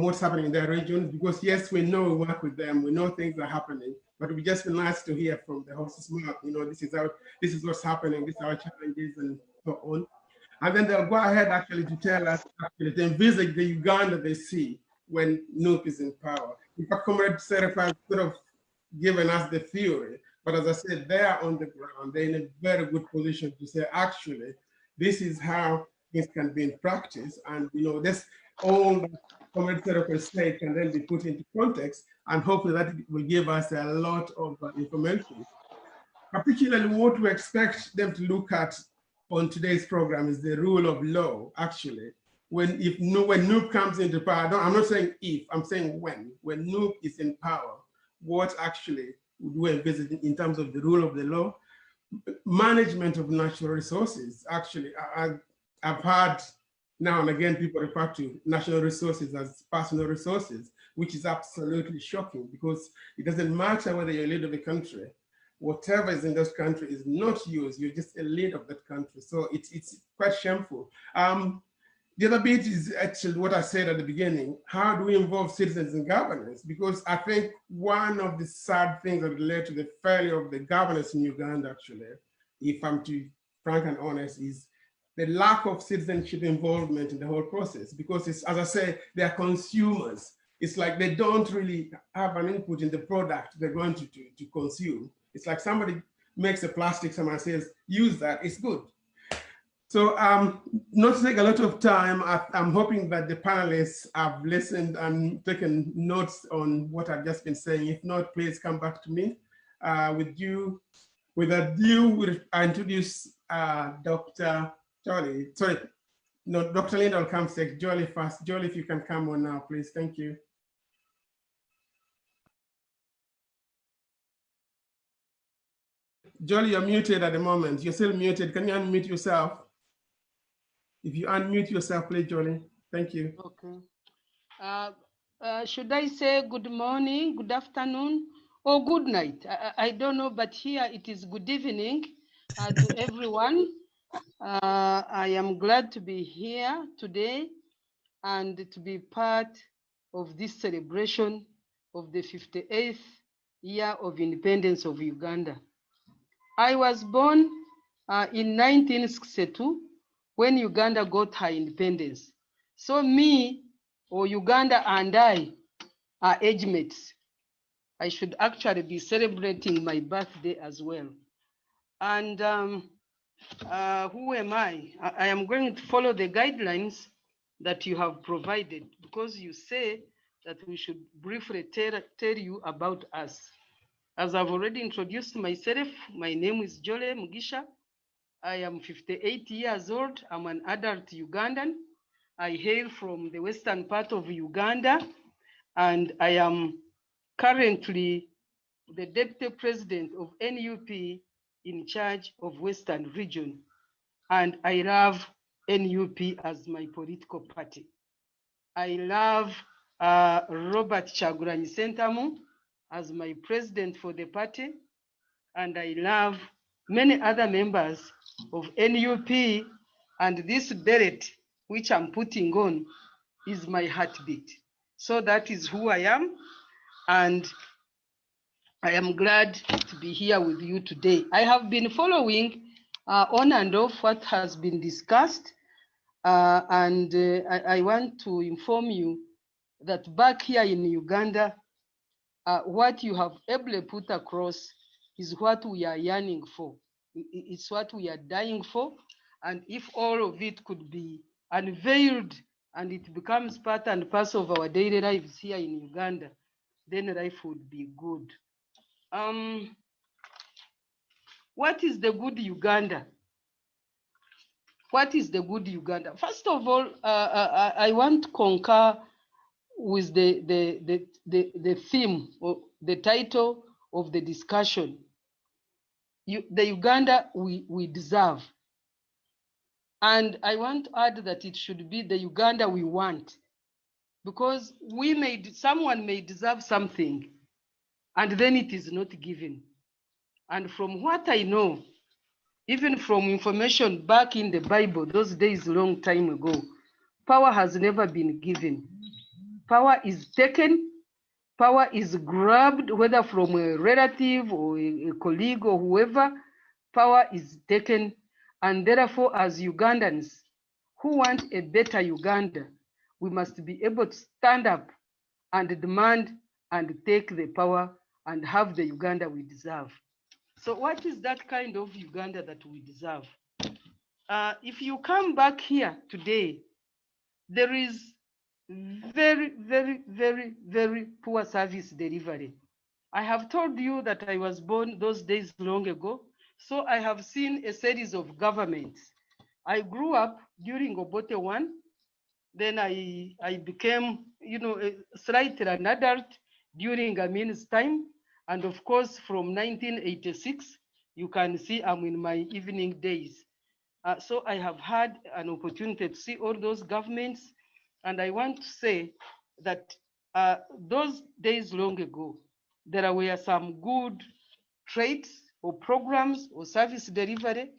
what's happening in their region, because yes, we know we work with them, we know things are happening, but it would just be nice to hear from the horse's mouth, this is what's happening, these are our challenges and so on. And then they'll go ahead actually to tell us, actually, to envisage the Uganda they see when Nup is in power. In fact, Comrade Serifan sort of given us the theory, but as I said, they are on the ground, they're in a very good position to say, actually, this is how things can be in practice. And this all that Comrade Serifan said can then be put into context, and hopefully that will give us a lot of information. Particularly what we expect them to look at on today's program is the rule of law, actually. When Nup comes into power, I'm not saying if, I'm saying when Nup is in power, what actually would we envisage in terms of the rule of the law? Management of natural resources, actually. I've heard now and again people refer to natural resources as personal resources, which is absolutely shocking, because it doesn't matter whether you're a leader of a country, whatever is in this country is not yours. You're just a leader of that country. So it's quite shameful. The other bit is actually what I said at the beginning. How do we involve citizens in governance? Because I think one of the sad things that led to the failure of the governance in Uganda, actually, if I'm to be frank and honest, is the lack of citizenship involvement in the whole process. Because it's, as I say, they are consumers. It's like they don't really have an input in the product they're going to consume. It's like somebody makes a plastic, someone says, use that, it's good. So not to take a lot of time, I'm hoping that the panelists have listened and taken notes on what I've just been saying. If not, please come back to me. With that due, I introduce Dr. Jolie. Sorry, no, Dr. Linda will come second. Jolie first. Jolie, if you can come on now, please. Thank you. Jolie, you're muted at the moment. You're still muted. Can you unmute yourself? If you unmute yourself, please, Jolie. Thank you. Okay. Should I say good morning, good afternoon, or good night? I don't know, but here it is good evening to everyone. I am glad to be here today and to be part of this celebration of the 58th year of independence of Uganda. I was born in 1962 when Uganda got her independence. So me, or Uganda and I, are age mates. I should actually be celebrating my birthday as well. And who am I? I am going to follow the guidelines that you have provided, because you say that we should briefly tell you about us. As I've already introduced myself, my name is Jole Mugisha. I am 58 years old. I'm an adult Ugandan. I hail from the western part of Uganda, and I am currently the deputy president of NUP in charge of Western region. And I love NUP as my political party. I love Robert Kyagulanyi Ssentamu as my president for the party. And I love many other members of NUP, and this beret, which I'm putting on, is my heartbeat. So that is who I am, and I am glad to be here with you today. I have been following on and off what has been discussed, and I want to inform you that back here in Uganda, what you have ably put across is what we are yearning for. It's what we are dying for. And if all of it could be unveiled and it becomes part and parcel of our daily lives here in Uganda, then life would be good. What is the good Uganda? What is the good Uganda? First of all, I want to concur with the theme or the title of the discussion. The Uganda we deserve. And I want to add that it should be the Uganda we want, because someone may deserve something and then it is not given. And from what I know, even from information back in the Bible, those days long time ago, power has never been given. power is taken, power is grabbed, whether from a relative or a colleague or whoever, power is taken. And therefore, as Ugandans who want a better Uganda, we must be able to stand up and demand and take the power and have the Uganda we deserve. So what is that kind of Uganda that we deserve? If you come back here today, there is very, very, very, very poor service delivery. I have told you that I was born those days long ago, so I have seen a series of governments. I grew up during Obote 1, then I became, slightly an adult during Amin's time, and of course from 1986, you can see I'm in my evening days. So I have had an opportunity to see all those governments, and I want to say that those days long ago, there were some good traits or programs or service delivery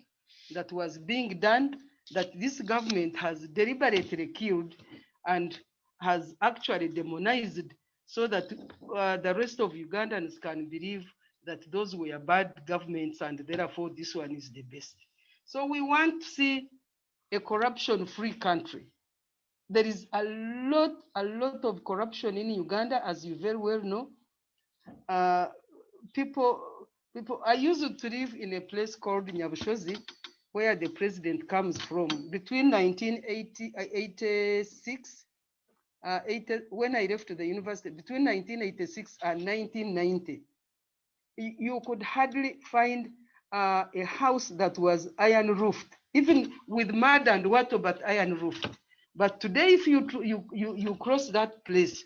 that was being done that this government has deliberately killed and has actually demonized so that the rest of Ugandans can believe that those were bad governments and therefore this one is the best. So we want to see a corruption-free country. There is a lot of corruption in Uganda, as you very well know. People, I used to live in a place called Nyabushozi, where the president comes from. Between 1986, when I left the university, between 1986 and 1990, you could hardly find a house that was iron roofed, even with mud and water, but iron roofed. But today, if you cross that place,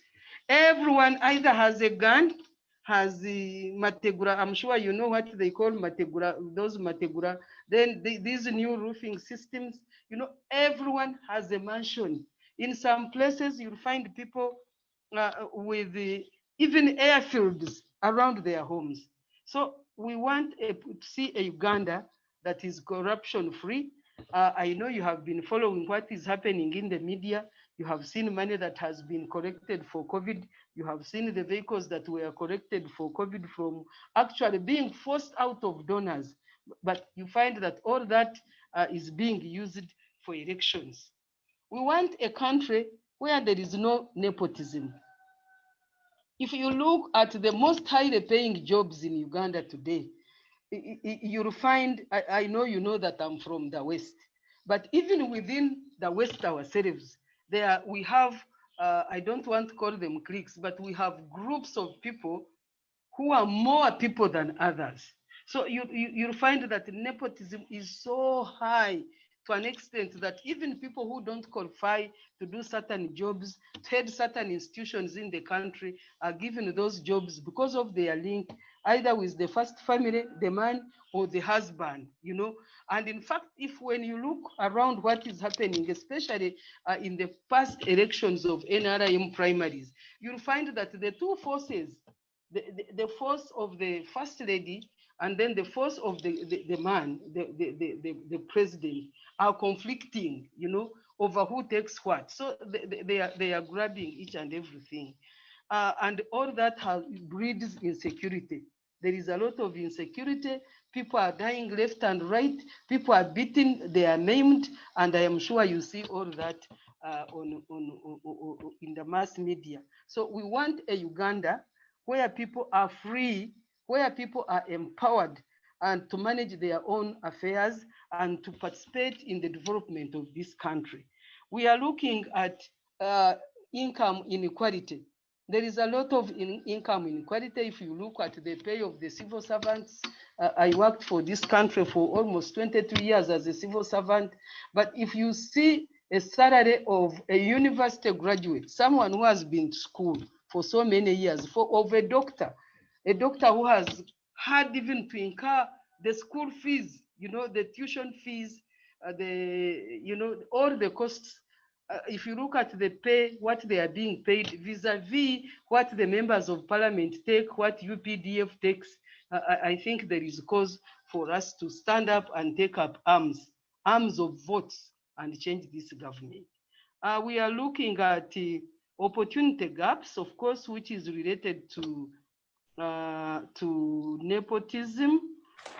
everyone either has a gun, has the mategura. I'm sure you know what they call mategura, those mategura. Then these new roofing systems, everyone has a mansion. In some places, you'll find people with even airfields around their homes. So we want to see a Uganda that is corruption-free. I know you have been following what is happening in the media. You have seen money that has been collected for COVID. You have seen the vehicles that were collected for COVID from actually being forced out of donors. But you find that all that is being used for elections. We want a country where there is no nepotism. If you look at the most highly paying jobs in Uganda today, you'll find, I know you know that I'm from the West, but even within the West ourselves, we have, I don't want to call them cliques, but we have groups of people who are more people than others. So you'll find that nepotism is so high to an extent that even people who don't qualify to do certain jobs, to head certain institutions in the country, are given those jobs because of their link either with the first family, the man, or the husband, And in fact, when you look around what is happening, especially in the past elections of NRM primaries, you'll find that the two forces, the force of the first lady and then the force of the man, the president, are conflicting, over who takes what. So they are grabbing each and everything. And all that breeds insecurity. There is a lot of insecurity. People are dying left and right. People are beaten. They are maimed. And I am sure you see all that in the mass media. So we want a Uganda where people are free, where people are empowered and to manage their own affairs and to participate in the development of this country. We are looking at income inequality. There is a lot of income inequality. If you look at the pay of the civil servants, I worked for this country for almost 22 years as a civil servant. But if you see a salary of a university graduate, someone who has been to school for so many years, of a doctor who has had even to incur the school fees, the tuition fees, all the costs. If you look at the pay, what they are being paid vis-a-vis what the members of parliament take, what UPDF takes, I think there is cause for us to stand up and take up arms of votes and change this government. We are looking at opportunity gaps, of course, which is related to nepotism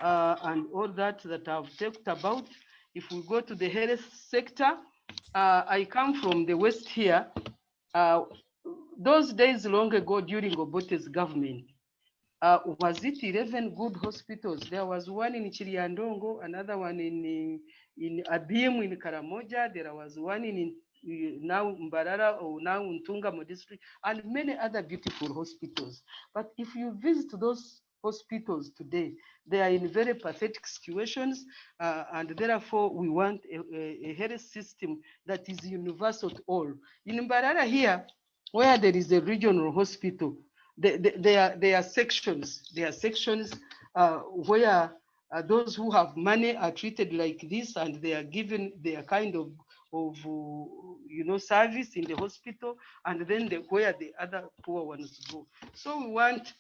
and all that I've talked about. If we go to the health sector, I come from the West here. Those days long ago during Obote's government, was it 11 good hospitals? There was one in Chiriandongo, another one in Abimu in Karamoja, there was one in now Mbarara or now Ntungamo district, and many other beautiful hospitals. But if you visit those hospitals today, they are in very pathetic situations, and therefore we want a health system that is universal to all. In Mbarara here, where there is a regional hospital, there are sections. There are sections where those who have money are treated like this, and they are given their kind of service in the hospital, and then where the other poor ones go. So we want,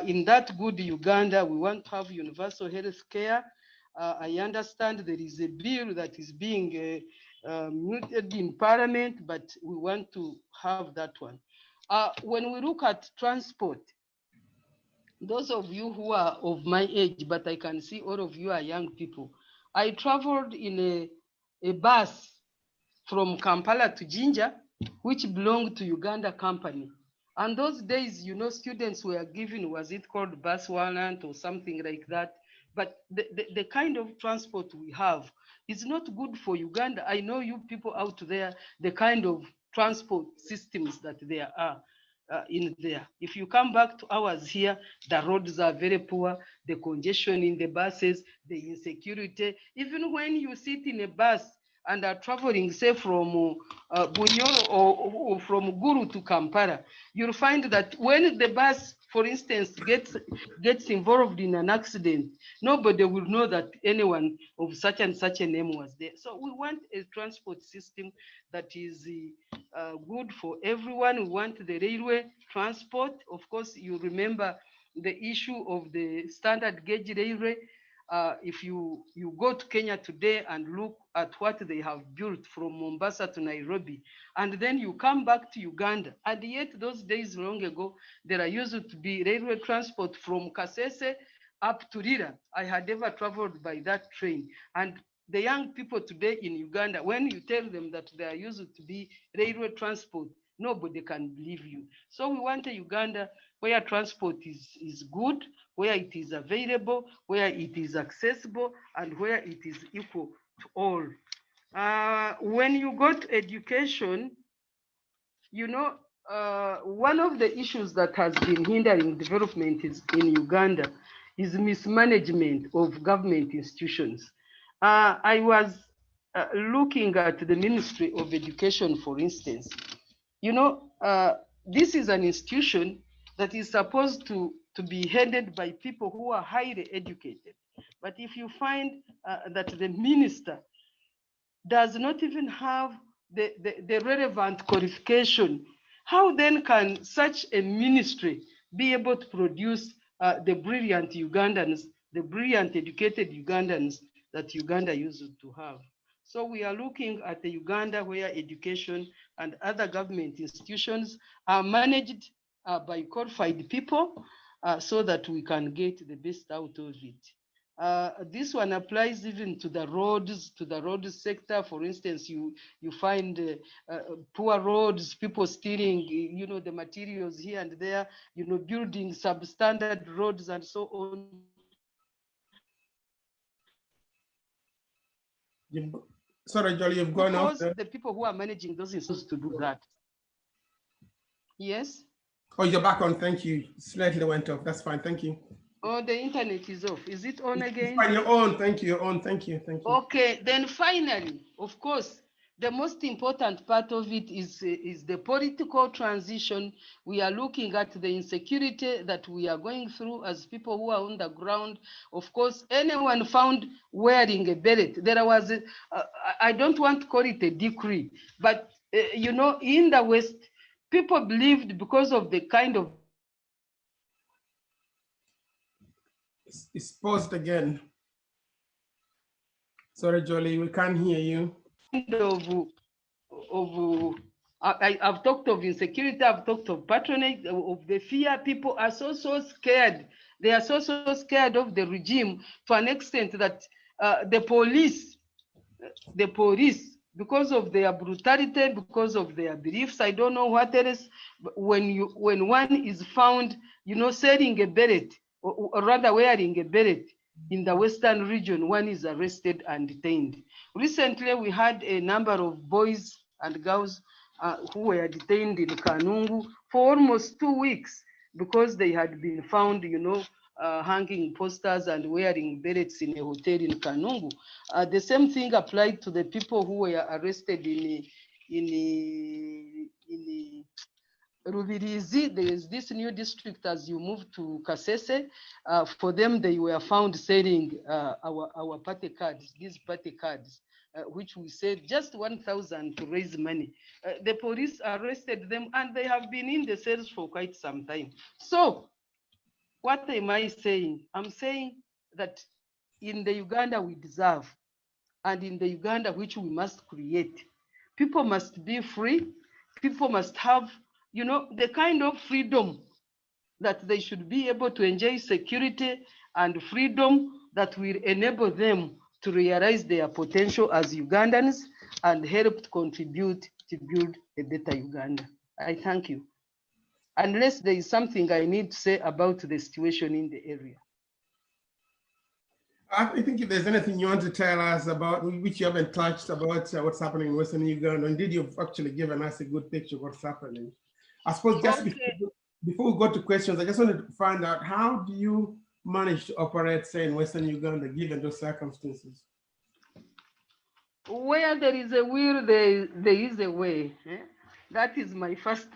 in that good Uganda, we want to have universal health care. I understand there is a bill that is being mooted in Parliament, but we want to have that one. When we look at transport, those of you who are of my age, but I can see all of you are young people. I traveled in a bus from Kampala to Jinja, which belonged to Uganda company. And those days, students were given, was it called bus warrant or something like that? But the kind of transport we have is not good for Uganda. I know you people out there, the kind of transport systems that there are in there. If you come back to ours here, the roads are very poor, the congestion in the buses, the insecurity. Even when you sit in a bus and are traveling, say, from Bunyoro or from Guru to Kampala, you'll find that when the bus, for instance, gets involved in an accident, nobody will know that anyone of such and such a name was there. So we want a transport system that is good for everyone. We want the railway transport. Of course, you remember the issue of the standard gauge railway. If you go to Kenya today and look at what they have built from Mombasa to Nairobi, and then you come back to Uganda, and yet those days long ago, there used to be railway transport from Kasese up to Rira. I had ever traveled by that train. And the young people today in Uganda, when you tell them that there used to be railway transport, nobody can believe you. So we want a Uganda where transport is good, where it is available, where it is accessible, and where it is equal to all. When you go to education, one of the issues that has been hindering development in Uganda is mismanagement of government institutions. I was looking at the Ministry of Education, for instance. This is an institution that is supposed to be headed by people who are highly educated. But if you find that the minister does not even have the relevant qualification, how then can such a ministry be able to produce the brilliant Ugandans, the brilliant educated Ugandans that Uganda used to have? So we are looking at the Uganda where education and other government institutions are managed by qualified people so that we can get the best out of it. This one applies even to the road sector. For instance, you find poor roads, people stealing, the materials here and there, building substandard roads and so on. Sorry, Jolly, you've gone off. Because the people who are managing those institutions to do that. Yes? Oh, you're back on. Thank you. Slightly went off. That's fine. Thank you. Oh, the internet is off. Is it on again? It's fine. You're on. Thank you. You're on. Thank you. Thank you. Okay. Then finally, of course, the most important part of it is the political transition. We are looking at the insecurity that we are going through as people who are on the ground. Of course, anyone found wearing a beret, there was, I don't want to call it a decree, but in the West, people believed because of the kind of... It's paused again. Sorry, Jolly, we can't hear you. I've talked of insecurity, I've talked of patronage, of the fear. People are so scared. They are so scared of the regime to an extent that the police, because of their brutality, because of their beliefs, I don't know what else, when one is found, selling a beret, or rather wearing a beret in the Western region, one is arrested and detained. Recently, we had a number of boys and girls who were detained in Kanungu for almost 2 weeks because they had been found, hanging posters and wearing berets in a hotel in Kanungu. The same thing applied to the people who were arrested in Rubirizi. There is this new district as you move to Kasese. For them, they were found selling our party cards, these party cards, which we said just 1,000 to raise money. The police arrested them and they have been in the cells for quite some time. So what am I saying? I'm saying that in the Uganda we deserve, and in the Uganda which we must create, people must be free. People must have, the kind of freedom that they should be able to enjoy security and freedom that will enable them to realize their potential as Ugandans and help to contribute to build a better Uganda. I thank you. Unless there is something I need to say about the situation in the area. I think if there's anything you want to tell us about, which you haven't touched about what's happening in Western Uganda, indeed you've actually given us a good picture of what's happening. I suppose just before we go to questions, I just wanted to find out, how do you manage to operate, say, in Western Uganda, given those circumstances? Where there is a will, there is a way. That is my first.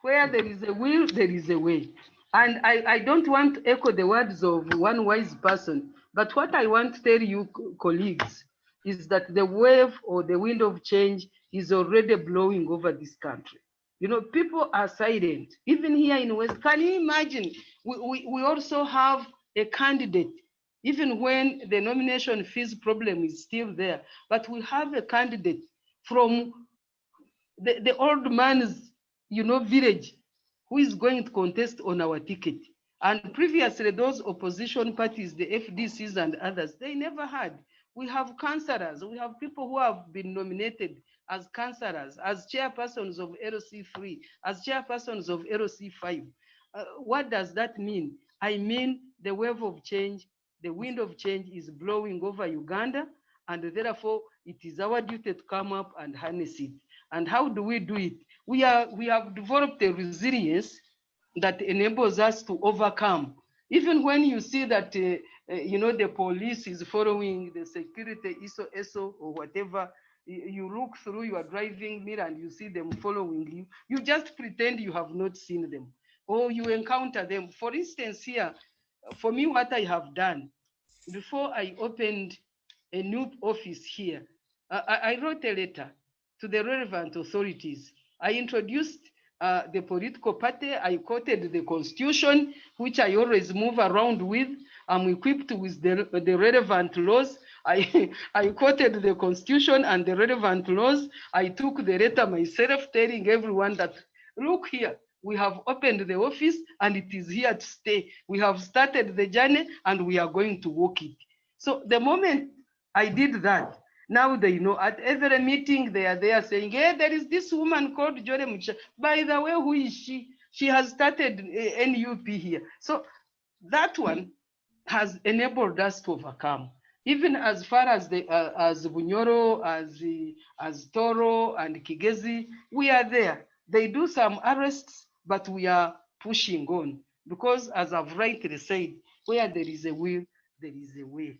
Where there is a will, there is a way. And I don't want to echo the words of one wise person, but what I want to tell you, colleagues, is that the wave or the wind of change is already blowing over this country. People are silent. Even here in West, can you imagine? We also have a candidate, even when the nomination fees problem is still there, but we have a candidate from the old man's, village, who is going to contest on our ticket. And previously, those opposition parties, the FDCs and others, they never had. We have councillors, we have people who have been nominated as councillors, as chairpersons of LC3, as chairpersons of LC5. What does that mean? I mean, the wave of change, the wind of change is blowing over Uganda, and therefore it is our duty to come up and harness it. And how do we do it? We have developed a resilience that enables us to overcome. Even when you see that the police is following the security ESO or whatever, you look through your driving mirror and you see them following you. You just pretend you have not seen them, or you encounter them. For instance, here, for me, what I have done, before I opened a new office here, I wrote a letter to the relevant authorities. I introduced the political party. I quoted the constitution, which I always move around with. I'm equipped with the relevant laws. I quoted the constitution and the relevant laws. I took the letter myself, telling everyone that, look here, we have opened the office and it is here to stay. We have started the journey and we are going to walk it. So the moment I did that, now they know. At every meeting they are there saying, hey, there is this woman called Jore Mugisha. By the way, who is she? She has started NUP here. So that one has enabled us to overcome. Even as far as as Bunyoro, as Toro and Kigezi, we are there. They do some arrests, but we are pushing on, because as I've rightly said, where there is a will, there is a way.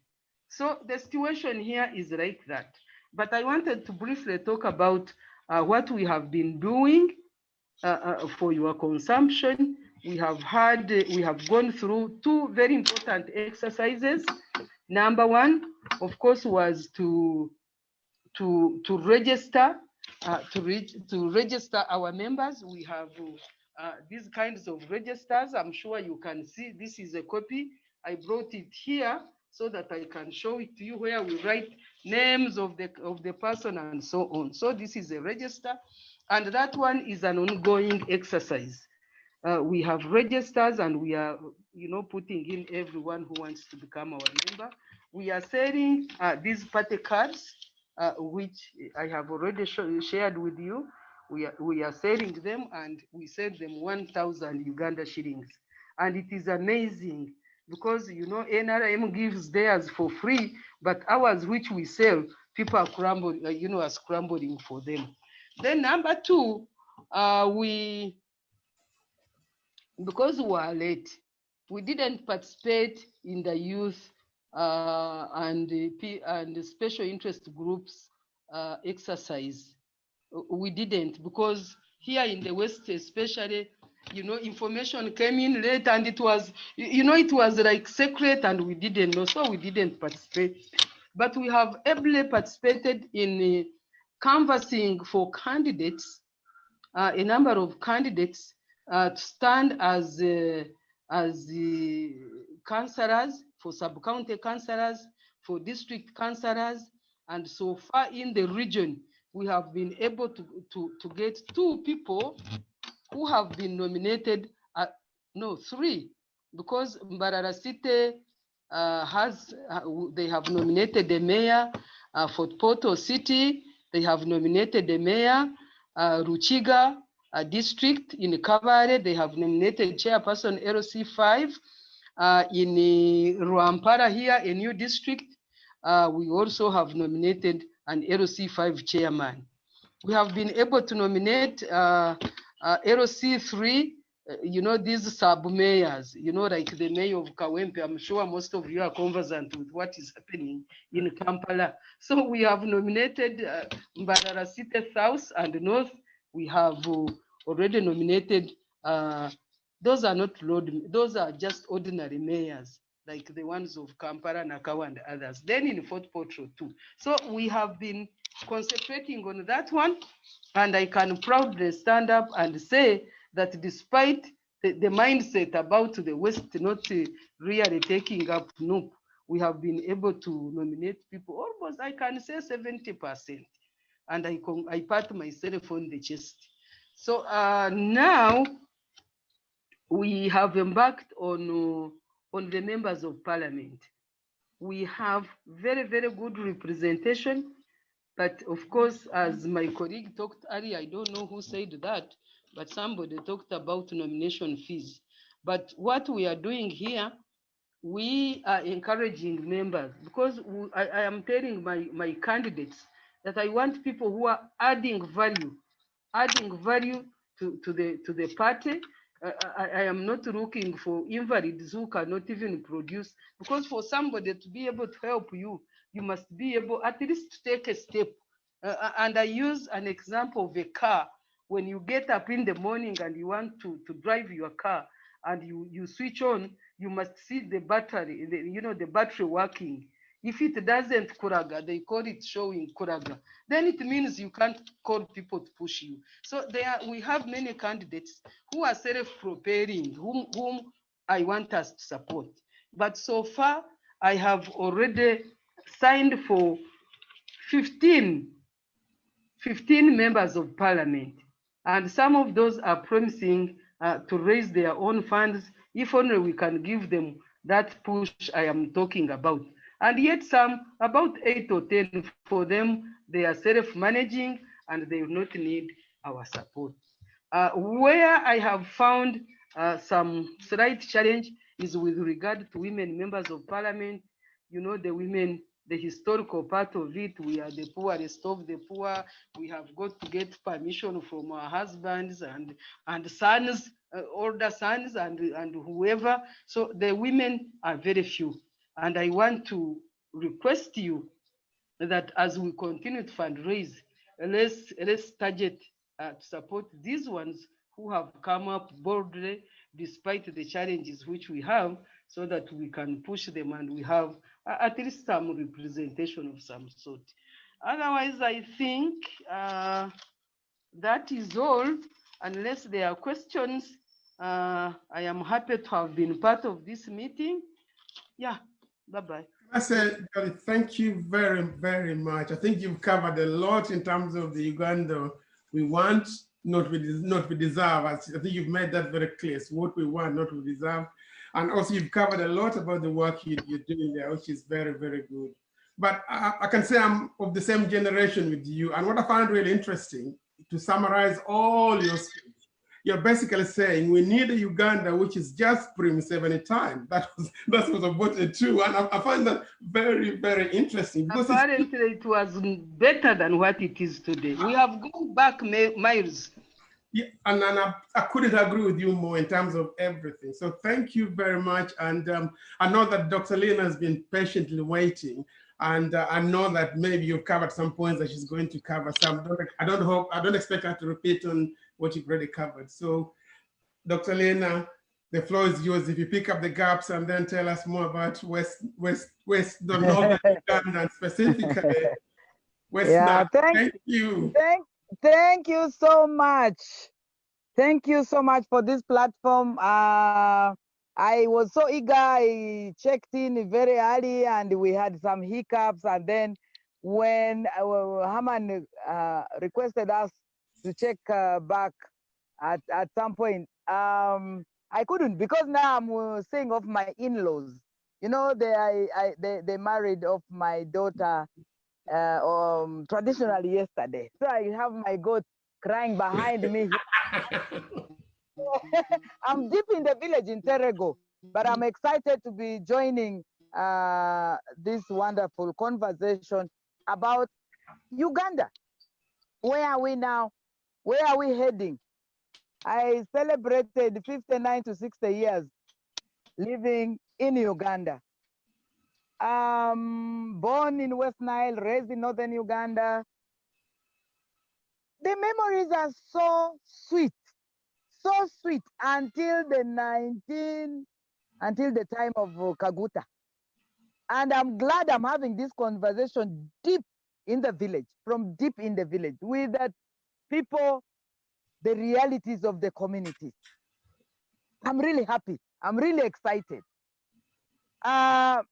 So the situation here is like that. But I wanted to briefly talk about what we have been doing for your consumption. We have gone through two very important exercises. Number one, of course, was to register to register our members. We have these kinds of registers. I'm sure you can see. This is a copy. I brought it here so that I can show it to you, where we write names of the person and so on. So this is a register. And that one is an ongoing exercise. We have registers and we are, putting in everyone who wants to become our member. We are selling these party cards, which I have already shared with you. We are selling them and we sell them 1,000 Uganda shillings. And it is amazing because, NRM gives theirs for free, but ours, which we sell, people are scrambling for them. Then number two, because we were late, we didn't participate in the youth and the special interest groups exercise. We didn't, because here in the West especially, information came in late and it was, it was like secret and we didn't know, so we didn't participate. But we have ably participated in canvassing for candidates, a number of candidates to stand as councillors, for sub-county councillors, for district councillors, and so far in the region, we have been able to get 2 people who have been nominated, no, 3, because Mbarara City they have nominated the mayor. For Poto City, they have nominated the mayor. Ruchiga district in Kabare, they have nominated chairperson LC5. In Ruampara here, a new district, we also have nominated an LC5 chairman. We have been able to nominate LC3, these sub-mayors, like the mayor of Kawempe. I'm sure most of you are conversant with what is happening in Kampala. So we have nominated Mbarara City South and North. We have already nominated, those are not those are just ordinary mayors, like the ones of Kampala, Nakawa, and others. Then in Fort Portal too. So we have been concentrating on that one, and I can proudly stand up and say that despite the mindset about the West not really taking up NUP, we have been able to nominate people almost, I can say 70%, and I pat myself on the chest. So now we have embarked on the members of parliament. We have very, very good representation. But of course, as my colleague talked earlier, I don't know who said that, but somebody talked about nomination fees. But what we are doing here, we are encouraging members, because I am telling my candidates that I want people who are adding value to the party. I am not looking for invalids who cannot even produce, because for somebody to be able to help you, you must be able at least to take a step. And I use an example of a car. When you get up in the morning and you want to drive your car and you switch on, you must see the battery, the battery working. If it doesn't kuraga, they call it showing kuraga, then it means you can't call people to push you. So we have many candidates who are self-preparing, whom I want us to support. But so far, I have already signed for 15 members of parliament. And some of those are promising to raise their own funds, if only we can give them that push I am talking about. And yet some, about 8 or 10 for them, they are self-managing and they will not need our support. Where I have found some slight challenge is with regard to women members of parliament. The women, the historical part of it, we are the poorest of the poor. We have got to get permission from our husbands and sons, older sons and whoever. So the women are very few. And I want to request you that as we continue to fundraise, let's target to support these ones who have come up boldly despite the challenges which we have, so that we can push them and we have at least some representation of some sort. Otherwise, I think that is all. Unless there are questions, I am happy to have been part of this meeting. Yeah, bye-bye. I said, thank you very, very much. I think you've covered a lot in terms of the Uganda we want, not we deserve. I think you've made that very clear. It's what we want, not we deserve. And also you've covered a lot about the work you're doing there, which is very, very good. But I can say I'm of the same generation with you. And what I find really interesting, to summarize all your speech, you're basically saying we need a Uganda which is just pre-Museveni time. That was about it too. And I find that very, very interesting. Because apparently it was better than what it is today. We have gone back miles. Yeah, and I couldn't agree with you more in terms of everything. So thank you very much. And I know that Dr. Lena has been patiently waiting. And I know that maybe you've covered some points that she's going to cover. Some I don't expect her to repeat on what you've already covered. So, Dr. Lena, the floor is yours. If you pick up the gaps and then tell us more about the northern Uganda, and specifically West Nile. Thank you. Thank you so much. Thank you so much for this platform. I was so eager. I checked in very early and we had some hiccups. And then when Haman requested us to check back at some point, I couldn't, because now I'm saying of my in-laws. You know, they married off my daughter traditionally yesterday. So I have my goat crying behind me. I'm deep in the village in Terego, but I'm excited to be joining this wonderful conversation about Uganda. Where are we now? Where are we heading? I celebrated 59 to 60 years living in Uganda. Born in West Nile, raised in northern Uganda. The memories are so sweet until the time of Kaguta. And I'm glad I'm having this conversation deep in the village, from deep in the village, with the people, the realities of the communities. I'm really happy. I'm really excited. Let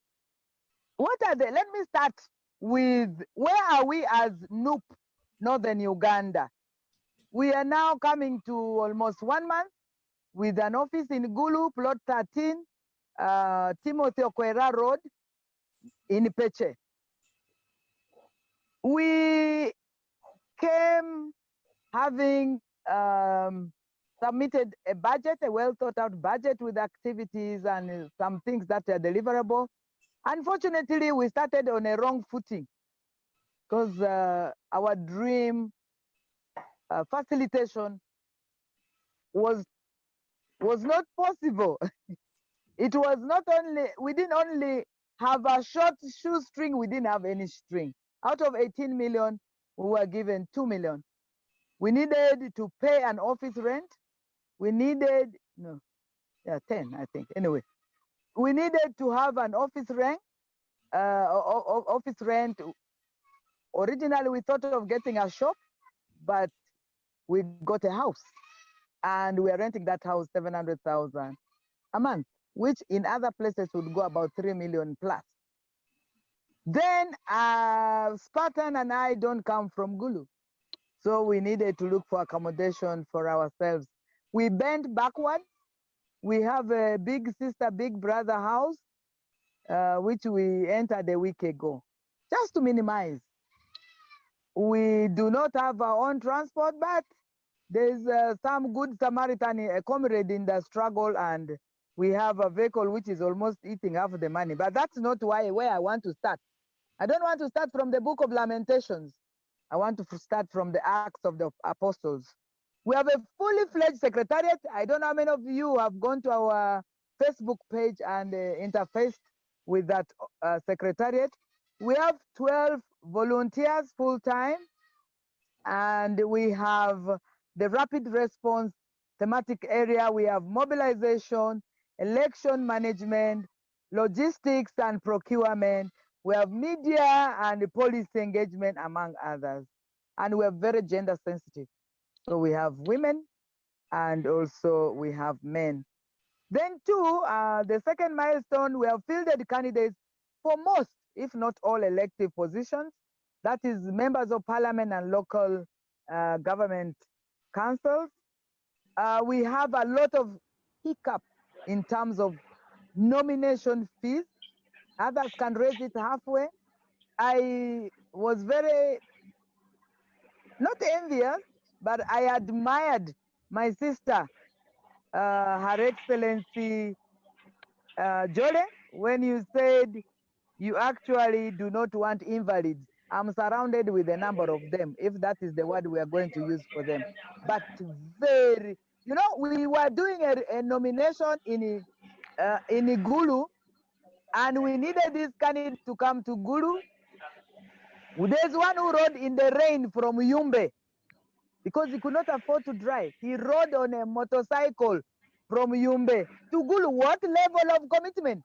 me start with, where are we as NUP, Northern Uganda? We are now coming to almost 1 month with an office in Gulu, plot 13, Timothy Okwera Road in Peche. We came having submitted a budget, a well thought out budget with activities and some things that are deliverable. Unfortunately, we started on a wrong footing because our dream facilitation was not possible. It was not only, we didn't only have a short shoestring, we didn't have any string. Out of 18 million, we were given 2 million. We needed to pay an office rent. We needed, 10, I think. Anyway, we needed to have an office rent. Originally, we thought of getting a shop, but we got a house. And we are renting that house 700,000 a month, which in other places would go about 3 million plus. Then Spartan and I don't come from Gulu. So we needed to look for accommodation for ourselves. We bent backwards. We have a big sister, big brother house, which we entered a week ago, just to minimize. We do not have our own transport, but there's some good Samaritan, a comrade in the struggle, and we have a vehicle which is almost eating half the money. But that's not where I want to start. I don't want to start from the book of Lamentations. I want to start from the Acts of the Apostles. We have a fully fledged secretariat. I don't know how many of you have gone to our Facebook page and interfaced with that secretariat. We have 12 volunteers full-time, and we have the rapid response thematic area. We have mobilization, election management, logistics and procurement. We have media and policy engagement, among others. And we're very gender sensitive. So we have women and also we have men. Then two, the second milestone, we have fielded candidates for most, if not all, elective positions. That is members of parliament and local government councils. We have a lot of hiccup in terms of nomination fees. Others can raise it halfway. I was very, not envious, but I admired my sister, Her Excellency Jole, when you said you actually do not want invalids. I'm surrounded with a number of them, if that is the word we are going to use for them. But very, you know, we were doing a nomination in Gulu, and we needed this candidate to come to Gulu. There's one who rode in the rain from Yumbe because he could not afford to drive. He rode on a motorcycle from Yumbe to Gulu. What level of commitment?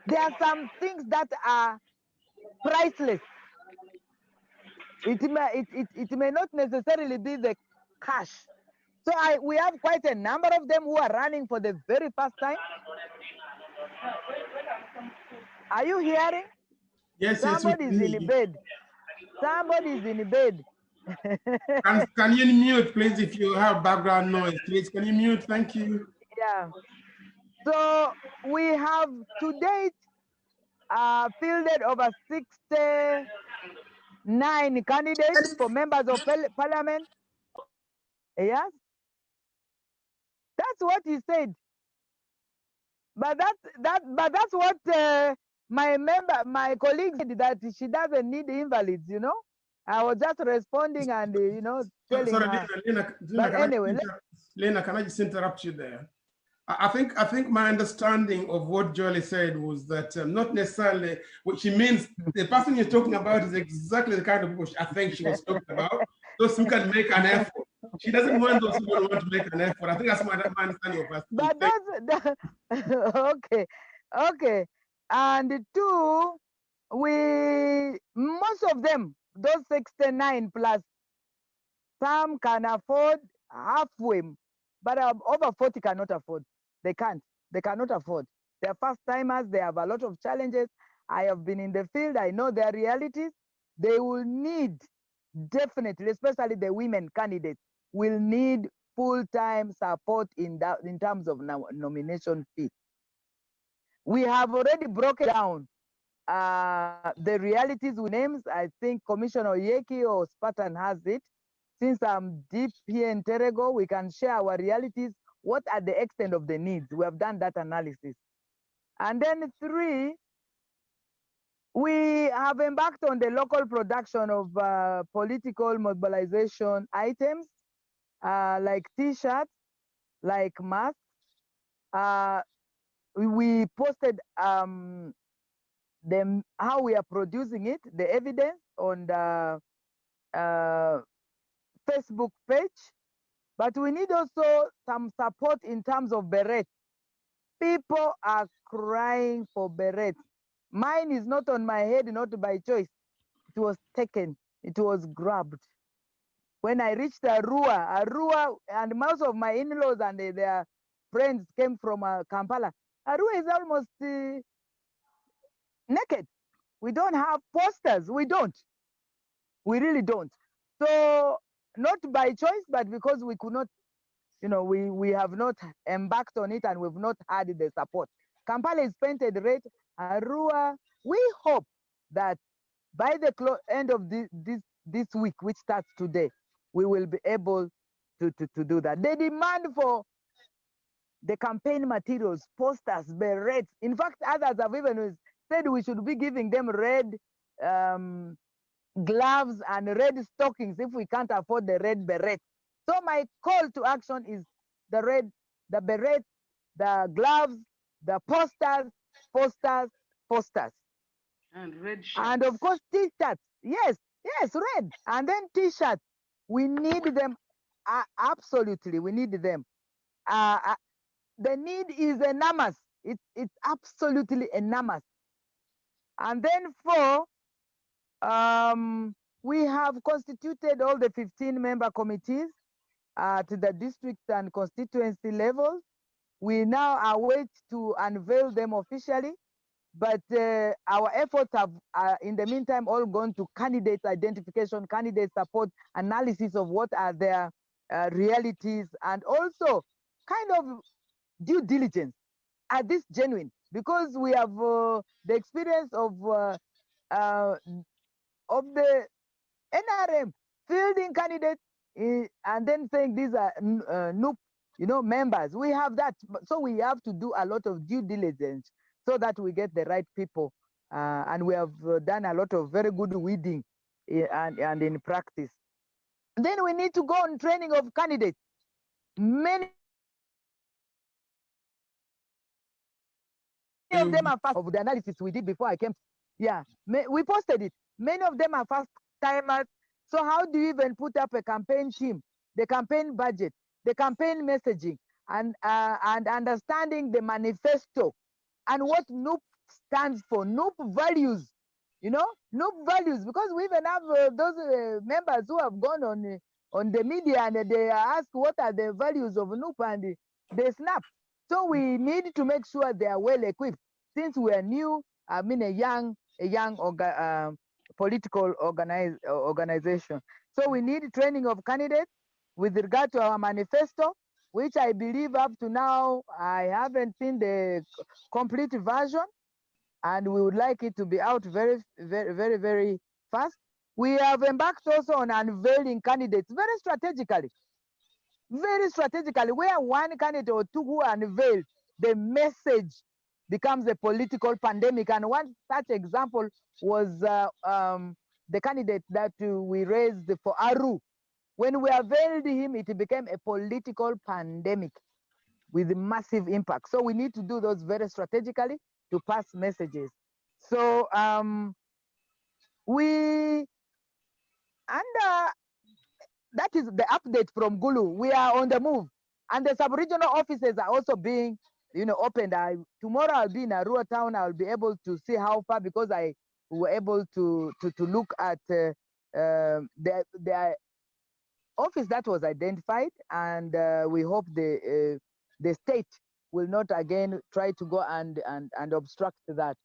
There are some things that are priceless. It may not necessarily be the cash. So we have quite a number of them who are running for the very first time. Are you hearing? Yes, Somebody's yes, in bed. Somebody's in bed. Can you mute, please, if you have background noise, please? Can you mute? Thank you. Yeah. So we have to date fielded over 69 candidates for members of parliament. Yes, that's what he said. But that's what my colleague said, that she doesn't need invalids. You know, I was just responding and telling Sorry, her. Lena, But anyway, Lena, can I just interrupt you there? I think my understanding of what Jolie said was that not necessarily what she means. The person you're talking about is exactly the kind of people I think she was talking about. Those who can make an effort. She doesn't want those who don't want to make an effort. I think that's my understanding of her. But okay. And two, most of them, those 69 plus, some can afford halfway, but over 40 cannot afford. They can't. They cannot afford. They're first timers. They have a lot of challenges. I have been in the field. I know their realities. They will need, definitely, especially the women candidates, will need full-time support in terms of nomination fee. We have already broken down the realities with names. I think Commissioner Oyeki or Spartan has it. Since I'm deep here in Terego, we can share our realities. What are the extent of the needs? We have done that analysis. And then three, we have embarked on the local production of political mobilization items like T-shirts, like masks. We posted how we are producing it, the evidence on the Facebook page. But we need also some support in terms of berets. People are crying for berets. Mine is not on my head, not by choice. It was taken, it was grabbed. When I reached Arua, and most of my in-laws and their friends came from Kampala. Arua is almost naked. We don't have posters. We don't. We really don't. So not by choice, but because we could not, we have not embarked on it and we've not had the support. Kampala is painted red. Arua, we hope that by the end of this week, which starts today, we will be able to do that. The demand for the campaign materials, posters, berets. In fact, others have even said we should be giving them red gloves and red stockings if we can't afford the red beret. So my call to action is the beret, the gloves, the posters. And red shirts. And of course, T-shirts. Yes, red. And then T-shirts. We need them. Absolutely, we need them. The need is enormous. It's absolutely enormous. And then four, we have constituted all the 15-member committees to the district and constituency levels. We now await to unveil them officially. But our efforts have, in the meantime, all gone to candidate identification, candidate support, analysis of what are their realities, and also kind of due diligence. Are these genuine? Because we have the experience uh, of the NRM fielding candidates and then saying these are NUP, members. We have that. So we have to do a lot of due diligence so that we get the right people. And we have done a lot of very good weeding and in practice. Then we need to go on training of candidates. Many of them are of the analysis we did before I came. Yeah, we posted it. Many of them are first timers. So how do you even put up a campaign team, the campaign budget, the campaign messaging, and understanding the manifesto and what NUP stands for, NUP values, NUP values, because we even have those members who have gone on the media and they ask what are the values of NUP and they snap. So we need to make sure they are well equipped. Since we are new, I mean a young political organization. So we need training of candidates with regard to our manifesto, which I believe up to now, I haven't seen the complete version, and we would like it to be out very, very, very, very fast. We have embarked also on unveiling candidates very strategically, where one candidate or two who unveil the message becomes a political pandemic. And one such example was the candidate that we raised for Aru. When we unveiled him, it became a political pandemic with massive impact. So we need to do those very strategically to pass messages. So that is the update from Gulu. We are on the move, and the sub-regional offices are also being, opened. Tomorrow I'll be in Arua town. I'll be able to see how far, because I were able to look at the office that was identified, and we hope the state will not again try to go and obstruct that.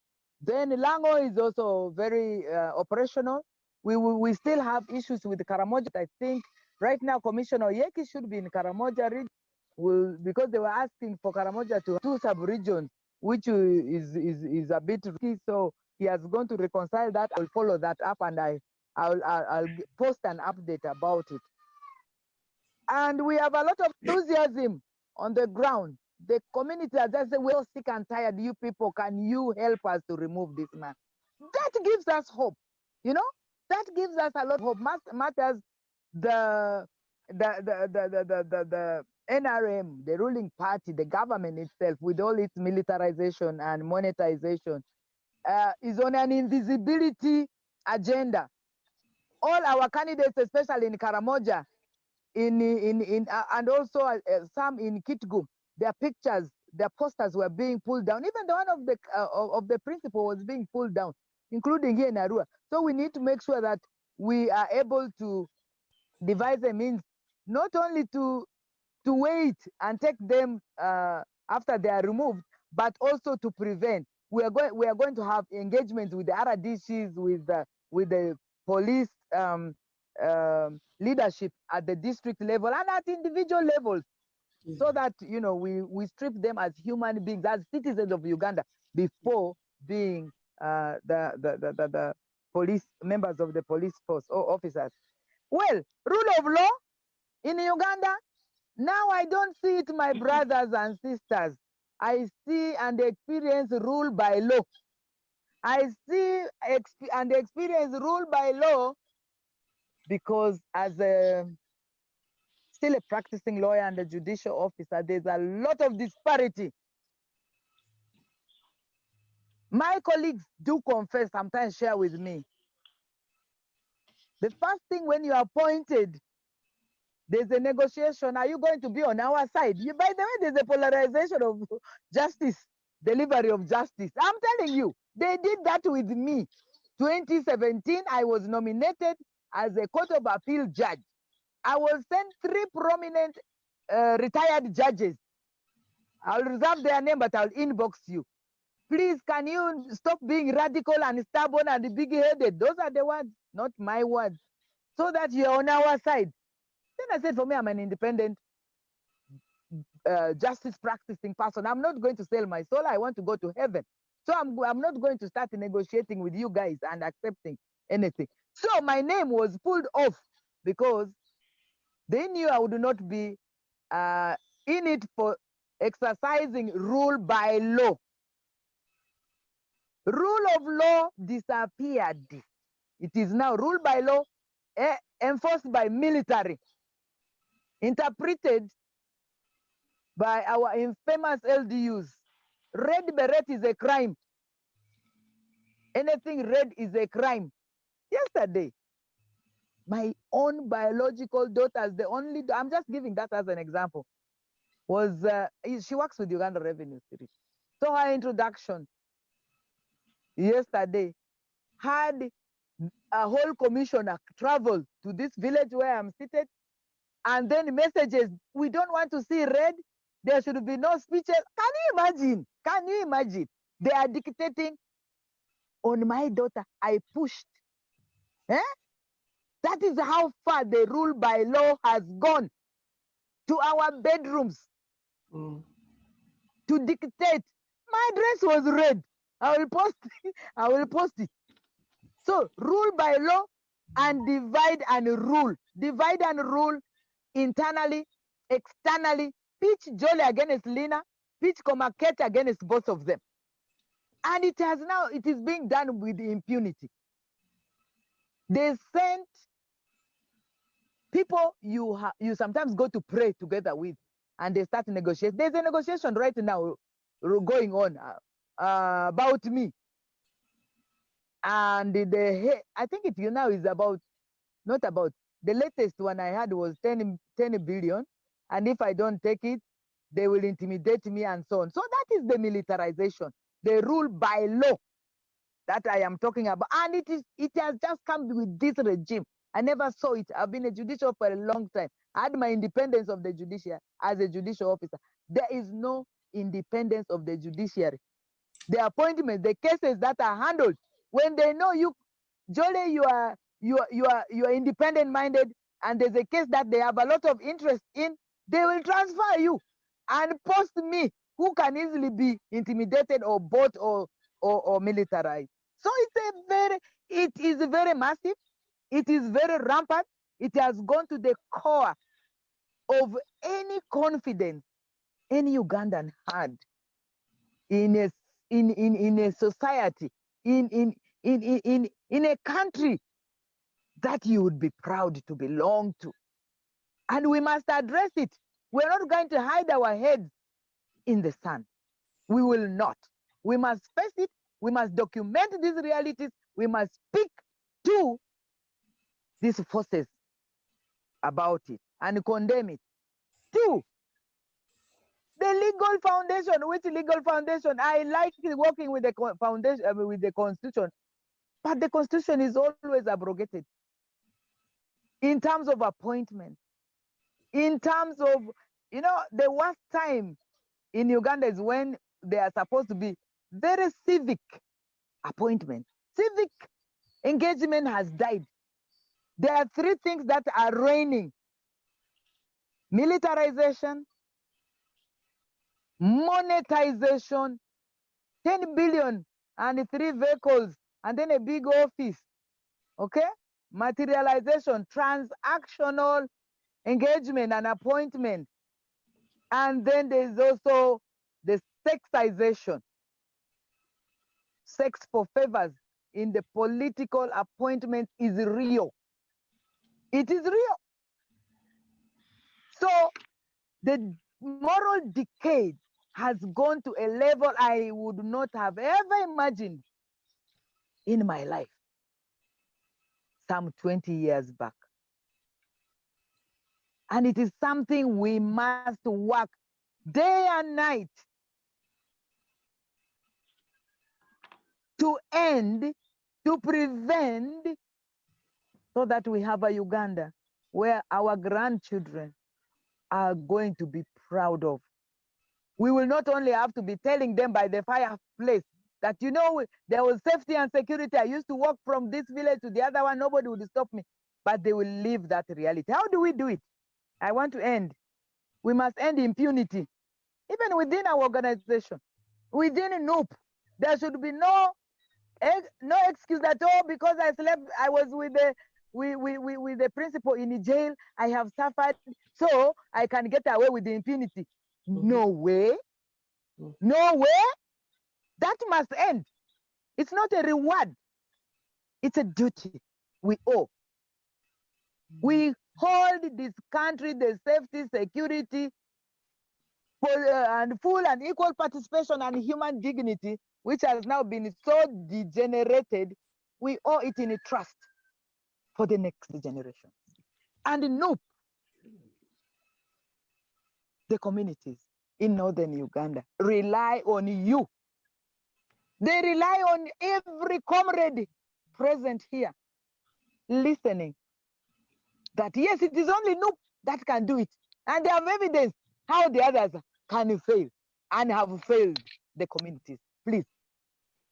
Then Lango is also very operational. We still have issues with Karamoja. I think right now Commissioner Yeki should be in Karamoja region, because they were asking for Karamoja to have two sub-regions, which is a bit risky. So he has gone to reconcile that. I'll follow that up, and I'll post an update about it. And we have a lot of enthusiasm on the ground. The community are just saying, we're all sick and tired. You people, can you help us to remove this man? That gives us hope. That gives us a lot of hope. Matters the NRM, the ruling party, the government itself, with all its militarization and monetization, is on an invisibility agenda. All our candidates, especially in Karamoja, and also some in Kitgum, their pictures, their posters were being pulled down. Even the one of the principal was being pulled down, including here in Arua. So we need to make sure that we are able to devise a means not only to wait and take them after they are removed, but also to prevent. We are going to have engagements with the RDCs, with the police leadership at the district level and at individual levels, so that we strip them as human beings, as citizens of Uganda, before being the police members of the police force or officers. Well, rule of law in Uganda, now I don't see it, my brothers and sisters. I see and experience rule by law. I see and experience rule by law, because as still a practicing lawyer and a judicial officer, there's a lot of disparity. My colleagues do confess, sometimes share with me. The first thing when you are appointed, there's a negotiation. Are you going to be on our side? By the way, there's a polarization of justice, delivery of justice. I'm telling you, they did that with me. 2017, I was nominated as a Court of Appeal judge. I will send 3 prominent retired judges. I'll reserve their name, but I'll inbox you. Please, can you stop being radical and stubborn and big-headed? Those are the words, not my words. So that you're on our side. Then I said, for me, I'm an independent justice practicing person. I'm not going to sell my soul. I want to go to heaven. So I'm not going to start negotiating with you guys and accepting anything. So my name was pulled off because they knew I would not be in it for exercising rule by law. Rule of law disappeared. It is now rule by law enforced by military, interpreted by our infamous LDUs. Red beret is a crime. Anything red is a crime. Yesterday, my own biological daughters, I'm just giving that as an example, was, she works with Uganda Revenue Service. So her introduction yesterday had a whole commissioner travel to this village where I'm seated, and then messages, we don't want to see red, there should be no speeches. Can you imagine? Can you imagine? They are dictating on my daughter. I pushed. Eh? That is how far the rule by law has gone to our bedrooms to dictate. My dress was red. I will post it. I will post it. So rule by law and divide and rule. Divide and rule internally, externally. Pitch Jolly against Lina. Pitch Komaket against both of them. And it is being done with impunity. They sent people you sometimes go to pray together with, and they start negotiating. There's a negotiation right now going on about me. And I think it now is about, not about, the latest one I had was 10 billion. And if I don't take it, they will intimidate me and so on. So that is the militarization, the rule by law that I am talking about. And it has just come with this regime. I never saw it. I've been a judicial for a long time. I had my independence of the judiciary as a judicial officer. There is no independence of the judiciary. The appointments, the cases that are handled, when they know you, Jolly, you are independent minded, and there's a case that they have a lot of interest in, they will transfer you and post me, who can easily be intimidated or bought or militarized. So it is very massive. It is very rampant. It has gone to the core of any confidence any Ugandan had in a society, in a country that you would be proud to belong to. And we must address it. We're not going to hide our heads in the sand. We will not. We must face it. We must document these realities. We must speak to these forces about it and condemn it. Two, the legal foundation. Which legal foundation? I like working with the foundation, with the constitution, but the constitution is always abrogated in terms of appointment, in terms of, the worst time in Uganda is when they are supposed to be very civic appointment. Civic engagement has died. There are three things that are reigning: militarization, monetization, 10 billion and 3 vehicles, and then a big office. Okay? Materialization, transactional engagement and appointment. And then there's also the sexization. Sex for favors in the political appointment is real. It is real. So the moral decay has gone to a level I would not have ever imagined in my life, some 20 years back. And it is something we must work day and night to end, to prevent, so that we have a Uganda where our grandchildren are going to be proud of. We will not only have to be telling them by the fireplace, that, you know, there was safety and security. I used to walk from this village to the other one. Nobody would stop me. But they will leave that reality. How do we do it? I want to end. We must end impunity. Even within our organization, within NUP, there should be no excuse at all because I slept, I was with the principal in the jail. I have suffered, so I can get away with the impunity. No way. No way. That must end. It's not a reward. It's a duty we owe. We hold this country, the safety, security, and full and equal participation and human dignity, which has now been so degenerated. We owe it in a trust for the next generation. And NUP, the communities in northern Uganda rely on you. They rely on every comrade present here, listening, that yes, it is only NUP that can do it. And they have evidence how the others can fail and have failed the communities. Please,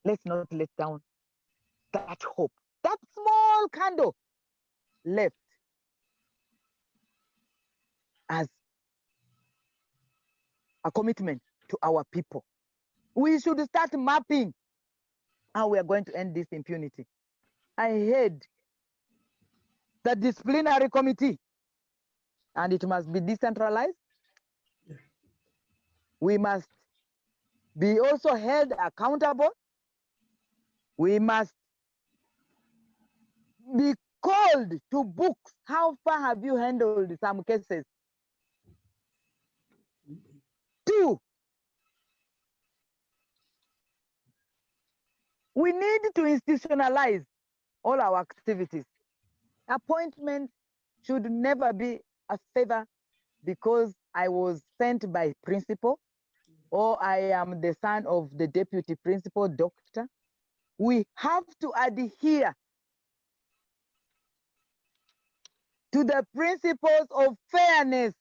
let's not let down that hope, that small candle left as a commitment to our people. We should start mapping how we are going to end this impunity. I heard the disciplinary committee, and it must be decentralized. We must be also held accountable. We must be called to books. How far have you handled some cases? 2, we need to institutionalize all our activities. Appointments should never be a favor because I was sent by principal or I am the son of the deputy principal doctor. We have to adhere to the principles of fairness,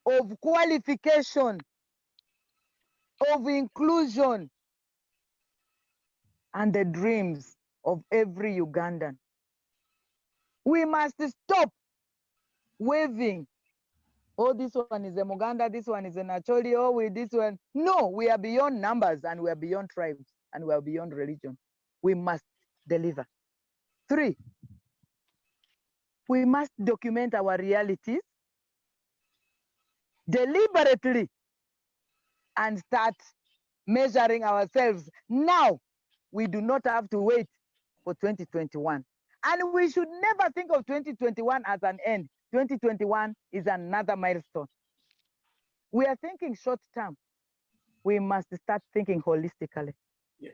of qualification, of inclusion, and the dreams of every Ugandan. We must stop waving, oh, this one is a Muganda, this one is a Nacholi, oh, with this one. No, we are beyond numbers and we are beyond tribes and we are beyond religion. We must deliver. 3, we must document our realities deliberately and start measuring ourselves now. We do not have to wait for 2021. And we should never think of 2021 as an end. 2021 is another milestone. We are thinking short term. We must start thinking holistically. Yeah.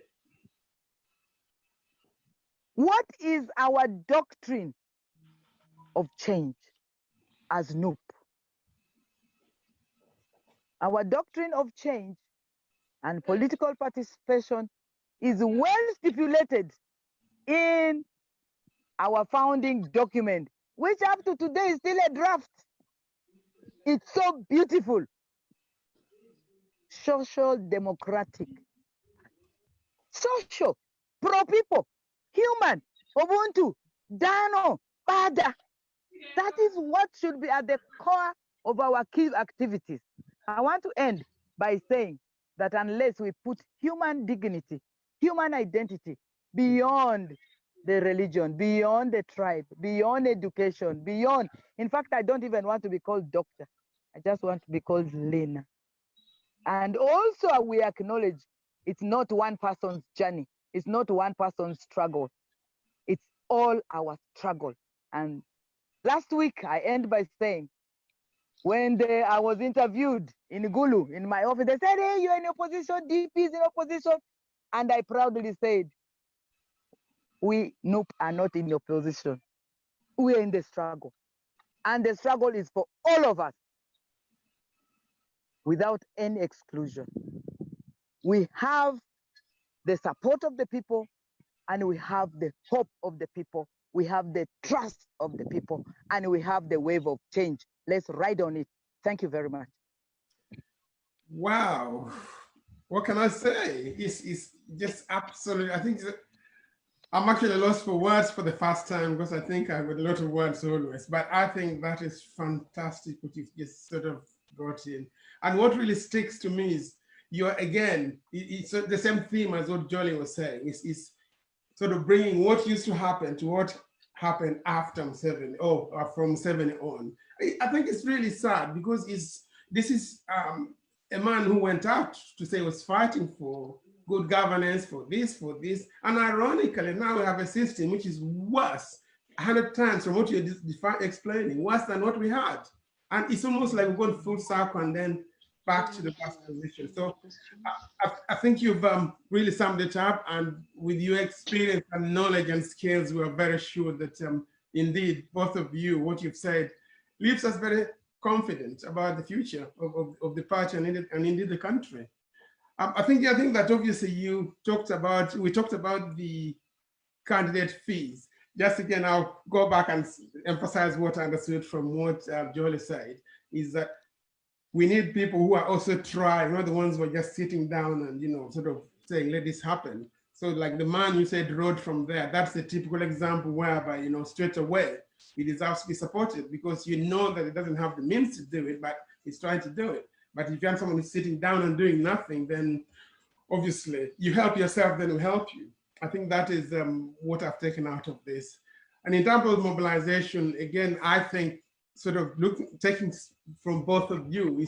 What is our doctrine of change as NUP? Our doctrine of change and political participation is well stipulated in our founding document, which up to today is still a draft. It's so beautiful. Social democratic. Social, pro-people, human, Ubuntu, Dano, Bada. That is what should be at the core of our key activities. I want to end by saying that unless we put human dignity, human identity beyond the religion, beyond the tribe, beyond education, beyond, in fact, I don't even want to be called doctor. I just want to be called Lena. And also we acknowledge it's not one person's journey. It's not one person's struggle. It's all our struggle. And last week, I end by saying, when I was interviewed in Gulu, in my office, they said, hey, you're in opposition, DP is in opposition. And I proudly said, we NUP are not in opposition. We are in the struggle. And the struggle is for all of us, without any exclusion. We have the support of the people, and we have the hope of the people. We have the trust of the people, and we have the wave of change. Let's ride on it. Thank you very much. Wow. what can I say? It's just absolutely, I think I'm actually lost for words for the first time because I think I've got a lot of words always, but I think that is fantastic what you've just sort of brought in. And what really sticks to me is you're, again, it's the same theme as what Jolly was saying, is sort of bringing what used to happen to what happened after Museveni, or from Museveni on. I think it's really sad because this is a man who went out to say he was fighting for good governance, for this, and ironically now we have a system which is worse 100 times from what you're explaining, worse than what we had. And it's almost like we're going full circle and then back to the past position. So I think you've really summed it up, and with your experience and knowledge and skills, we are very sure that indeed, both of you, what you've said, leaves us very confident about the future of the party and indeed the country. I think that obviously we talked about the candidate fees. Just again, I'll go back and emphasize what I understood from what Jolie said, is that we need people who are also trying, not the ones who are just sitting down and, sort of saying, let this happen. So like the man you said rode from there, that's a typical example whereby, straight away, he deserves to be supported because you know that he doesn't have the means to do it, but he's trying to do it. But if you have someone who's sitting down and doing nothing, then obviously you help yourself, then we'll help you. I think that is what I've taken out of this. And in terms of mobilization, again, I think sort of taking from both of you,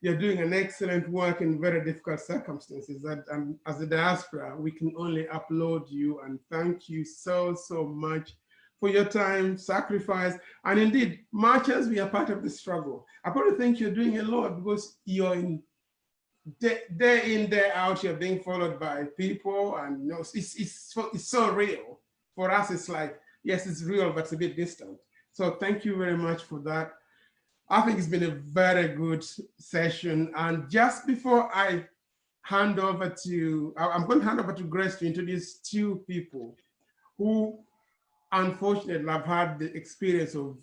you're doing an excellent work in very difficult circumstances. That as a diaspora, we can only applaud you and thank you so much for your time, sacrifice, and indeed, much as we are part of the struggle. I probably think you're doing a lot because you're in day in, day out, you're being followed by people, and it's so real. For us, it's like, yes, it's real, but it's a bit distant. So thank you very much for that. I think it's been a very good session. And just before I I'm going to hand over to Grace to introduce two people who unfortunately have had the experience of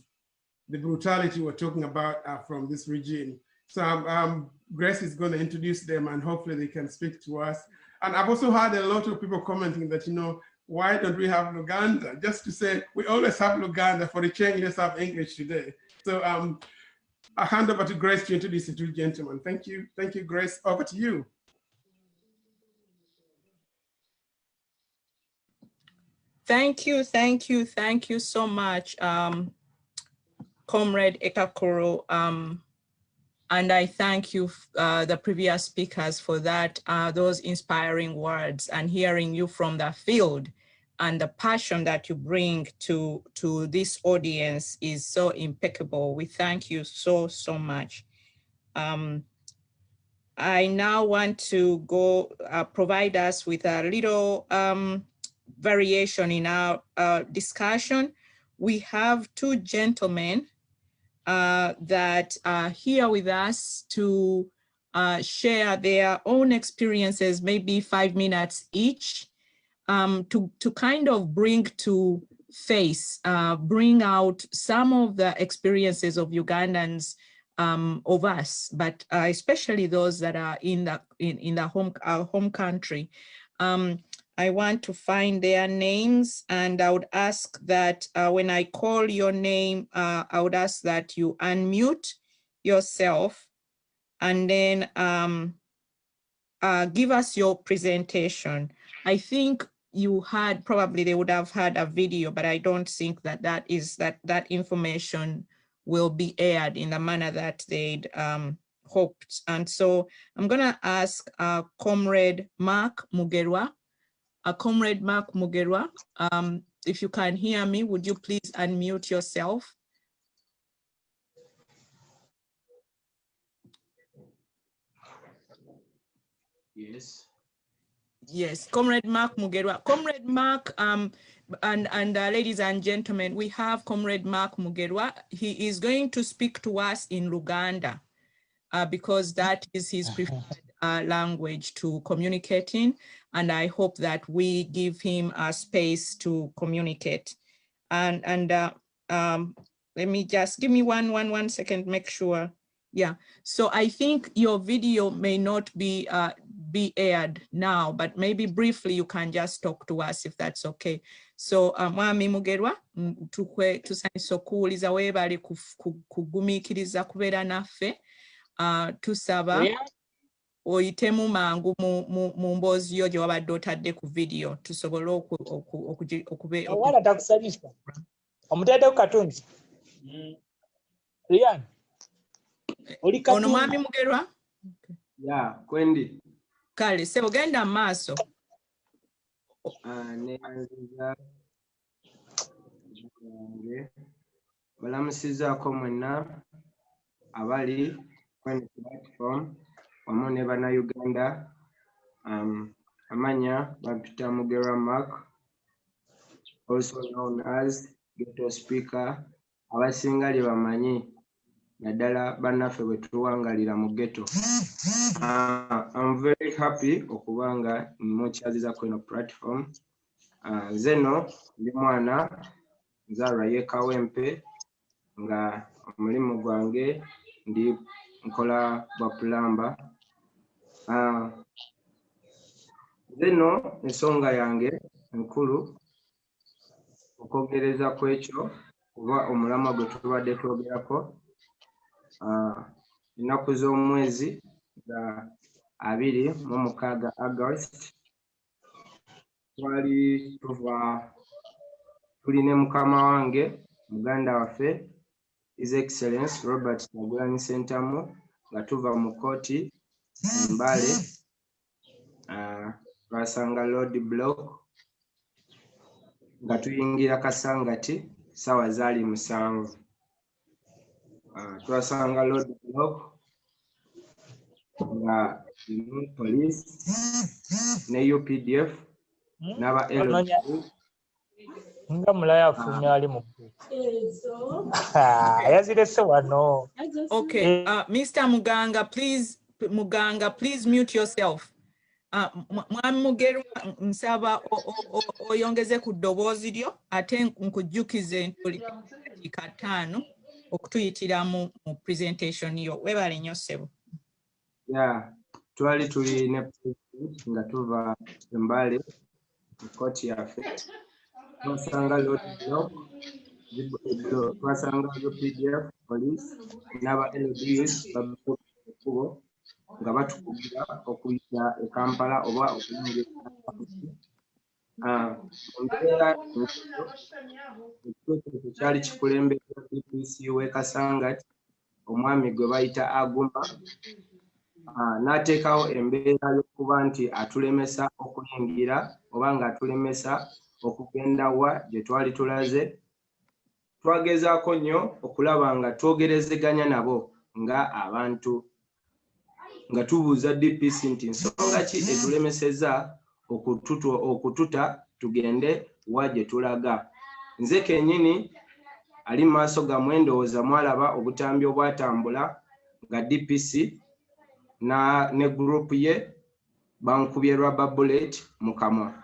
the brutality we're talking about from this regime. So Grace is going to introduce them and hopefully they can speak to us. And I've also had a lot of people commenting that, why don't we have Luganda? Just to say, we always have Luganda, for the change, let's have English today. So I'll hand over to Grace to introduce the two gentlemen. Thank you, Grace, over to you. Thank you so much, Comrade Ekakoro. And I thank you, the previous speakers, for that, those inspiring words, and hearing you from the field and the passion that you bring to this audience is so impeccable. We thank you so much. I now want to go provide us with a little variation in our discussion. We have two gentlemen that are here with us to share their own experiences, maybe 5 minutes each, to kind of bring to face, bring out some of the experiences of Ugandans, of us, but especially those that are in our home country. I want to find their names, and I would ask that when I call your name, I would ask that you unmute yourself and then give us your presentation. I think they would have had a video, but I don't think that information will be aired in the manner that they'd hoped. And so I'm gonna ask Comrade Mark Mugerwa. Comrade Mark Mugerwa, if you can hear me, would you please unmute yourself? Yes, Comrade Mark Mugerwa. Comrade Mark, and ladies and gentlemen, we have Comrade Mark Mugerwa. He is going to speak to us in Luganda because that is his preferred language to communicate in, and I hope that we give him a space to communicate. And let me just give me one second, make sure. Yeah, so I think your video may not be be aired now, but maybe briefly you can just talk to us if that's okay. So Mwami Mugerwa, tusanyusa okuwuliza weebale kugumiikiriza kubeera naffe. Tusaba oyitemu mangu mu mboozi yo gye wabadde otadde ku video tusobole wala takusabisa omuteedeko katunzi Ryan oli katunzi ono Mwami Mugerwa kwendi kale sebo genda mu maaso neyanziza balamusizaako mwenna abali kwenye platform wamu ne Bannayuganda amanya Bampita Mugerwa Mark, also known as Ghetto Speaker, abasinga lye bamanyi naddala bannaffe bwe tuwangalira mu ghetto. I'm very happy okubanga mukyaziza kweno platform. Zeno ndi mwana nzaalwa ye Kawempe nga omulimu gwange ndi nkola bwa plamba. Zeno ensonga yange enkulu okwogereza kwekyo kuba omulamwa gwe tubadde twogerako ennaku z'omwezi ga 26 August twali tuli ne mukama wange muganda waffe His Excellency Robert Kyagulanyi Ssentamu nga tuva mu kooti Mbale twasanga road block nga tuyingira Kasangati sawa zaali 7. Twasanga road block nga police ne UPDF n'aba LGU nga mulaya afumya ali mu yazirese wano. Okay, Mr. Muganga, please mute yourself. Mwami Mugerwa nsaba oyongeze ku ddoboozi lyo ate nkujjukize ntuli 5 okutuyitira mu presentation yo. Weebale nnyo ssebo. Twali tuli ne nga tuva Mbale mu kooti yaffe twasanga road block twasanga UPDF police n'aba LGUs babukubo nga batukugira okuyita e Kampala oba okuyingira ekyo kyali kikulembera DPC w'e Kasangati omwami gwe bayita Aguma n'ateekawo embeera y'okuba nti atulemesa okuyingira oba nga atulemesa okugenda wa gye twali tulaze. Twagezaako nnyo okulaba nga twogerezeganya nabo nga abantu nga tubuuza DPC nti nsonga ki etulemeseza okututa tugende wa gye tulaga. Nze kennyini ali mu maaso gammwe ndowooza mwalaba obutambi obwatambula nga DPC ne group ye bankubye rubber bullet mu kamwa.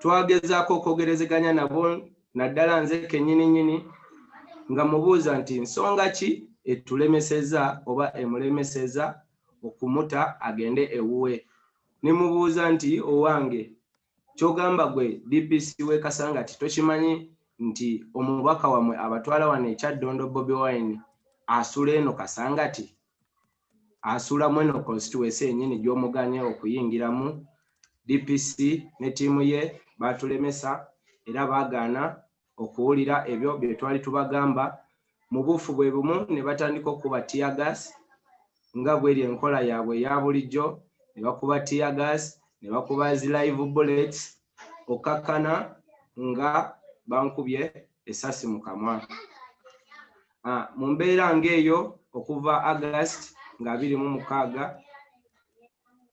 Twagezaako okwogerezeganya nabo naddala nze kennyini nga mubuuza nti nsonga ki etulemeseza oba emulemeseza okumuta agende ewuwe. Nimubuuza nti owange kyogamba gwe DPC w'e Kasangati tokimanyi nti omubaka wamwe abatwala wano ekyaddondo Bobiwine asula eno Kasangati, asula mweno constituency ennyini gy'omuganye okuyingiramu. DPC ne ttiimu ye batulemesa era baagaana okuwulira ebyo bye twali tubagamba. Mu buufu bwe bumu ne batandika okuba tear gas nga bw'eri enkola yaabwe eya bulijjo, ne bakuba tear gas ne bakuba zi live bullets okkakkana nga bankubye essasi mu kamwa. Mu mbeera ng'eyo okuva August nga 26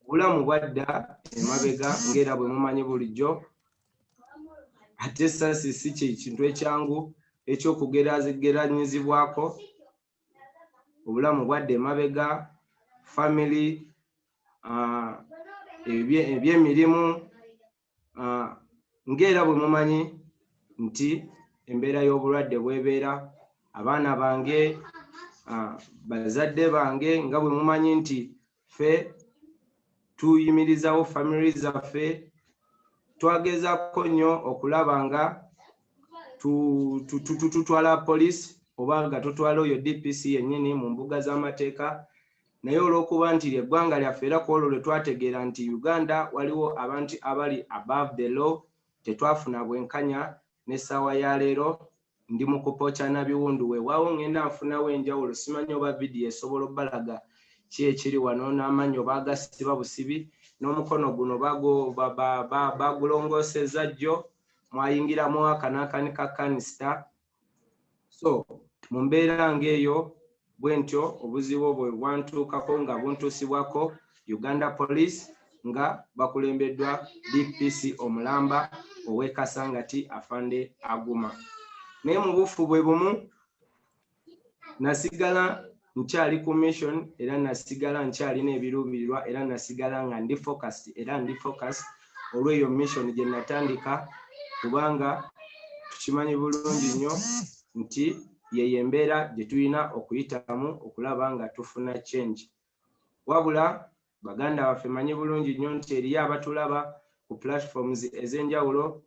obulamu bwadda emabega ng'era bwe mumanyi bulijjo, ate essasi si kintu ekyangu ekyokugeranyizibwako. Obulamu bwadda emabega, family, ebyemirimu, ng'era bwe mumanyi nti embeera y'obulwadde bw'ebeera. Abaana bange, bazadde bange nga bwe mumanyi nti ffe tuyimirizawo family zaffe, twagezaako nnyo okulaba nga tutwala police oba nga tutwala oyo DPC yennyini mu mbuga z'amateeka, naye olw'okuba nti eggwanga lyaffe era ku olwo lwe twategeera nti Uganda waliwo abantu abali above the law, tetwafuna bwenkanya n'essaawa ya leero ndi mu kupooca na biwundu. Weewaawo ngenda nfunawo enjawulo, simanyi oba vidiyo esobola obbalaga ki ekiri wano n'amannyo baagasiba busibi, n'omukono guno bagulongoosezza jjo, mwayingiramu akanaakani ka kanisita. So mu mbeera ng'eyo bwe ntyo obuzibu obwo bwantuukako nga buntuusibwako Uganda Police nga bakulembeddwa DPC omulamba ow'e Kasangati Afande Aguma. Naye mu bufu bwe bumu nasigala nkyali ku mission era nasigala nkyalina ebiruubirirwa era nasigala nga ndi focused olw'eyo mission gye natandika, kubanga tukimanyi bulungi nnyo nti yeyo embeera gye tulina okuyitamu okulaba nga tufuna change. Wabula baganda baffe manyi bulungi nnyo nti eriyo abatulaba ku platforms ez'enjawulo,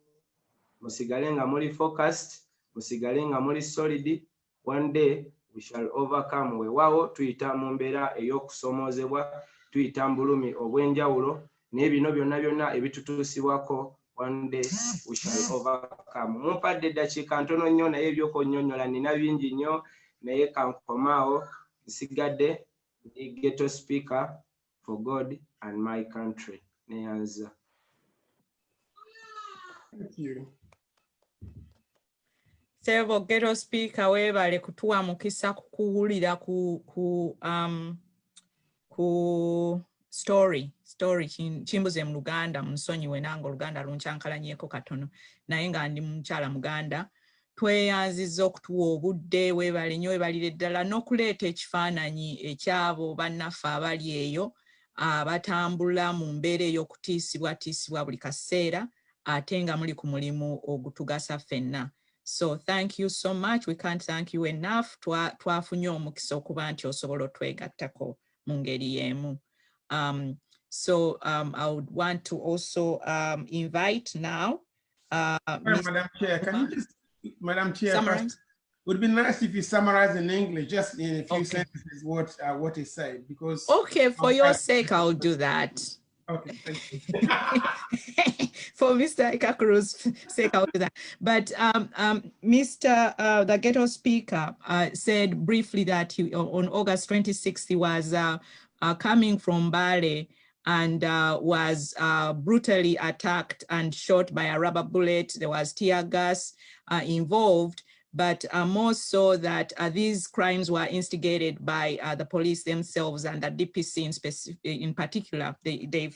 musigale nga muli focused, musigale nga muli solid. One day we shall overcome. Weewaawo tuyita mu mbeera ey'okusomoozebwa, tuyita mu bulumi obw'enjawulo, naye bino byonna ebitutuusibwako, one day we shall overcome. Mumpadde eddakiika ntono nnyo, naye ebyokunnyonnyola nina bingi nnyo, naye kankomaawo, nsigadde ndi ghetto speaker for God and my country. Neyanza. Thank you. Several ghetto speaker weebale kutuwa mukisa kukuwulira ku story kimbuze mu Luganda, munsonyiwe nange Oluganda lunkyankalanyeko katono, naye nga ndi mukyala Muganda. Tweyanzizza okutuwa obudde, weebale nnyo, weebalire ddala n'okuleeta ekifaananyi ekyabo bannaffe abali eyo abatambula mu mbeera ey'okutiisibwatiisibwa buli kaseera, ate nga muli ku mulimu ogutugasa ffenna. So thank you so much. We can't thank you enough. Twafunye omukisa okuba nti osobola otwegattako mu ngeri y'emu. So I would want to also invite now Madam Chair, can you just, Madam Chair, summarize? It would be nice if you summarize in English, just in a few sentences, what is said, because. Okay, for your sake, I'll do that. Okay, thank you. For Mr. Ikakuru's sake, I'll do that. But Mr. The ghetto speaker said briefly that he, on August 26th, he was coming from Bale and was brutally attacked and shot by a rubber bullet. There was tear gas involved, but more so that these crimes were instigated by the police themselves, and the DPC in particular. They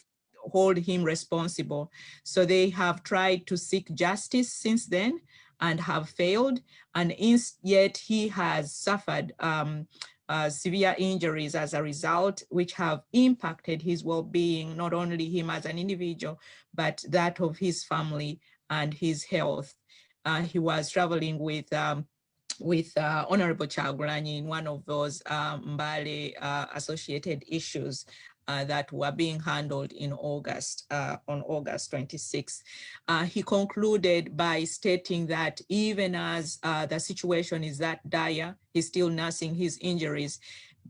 hold him responsible. So they have tried to seek justice since then and have failed, and yet he has suffered severe injuries as a result, which have impacted his well-being, not only him as an individual, but that of his family and his health. He was traveling with Honorable Kyagulanyi in one of those Mbale associated issues that were being handled in August, on August 26th. He concluded by stating that even as the situation is that dire, he's still nursing his injuries,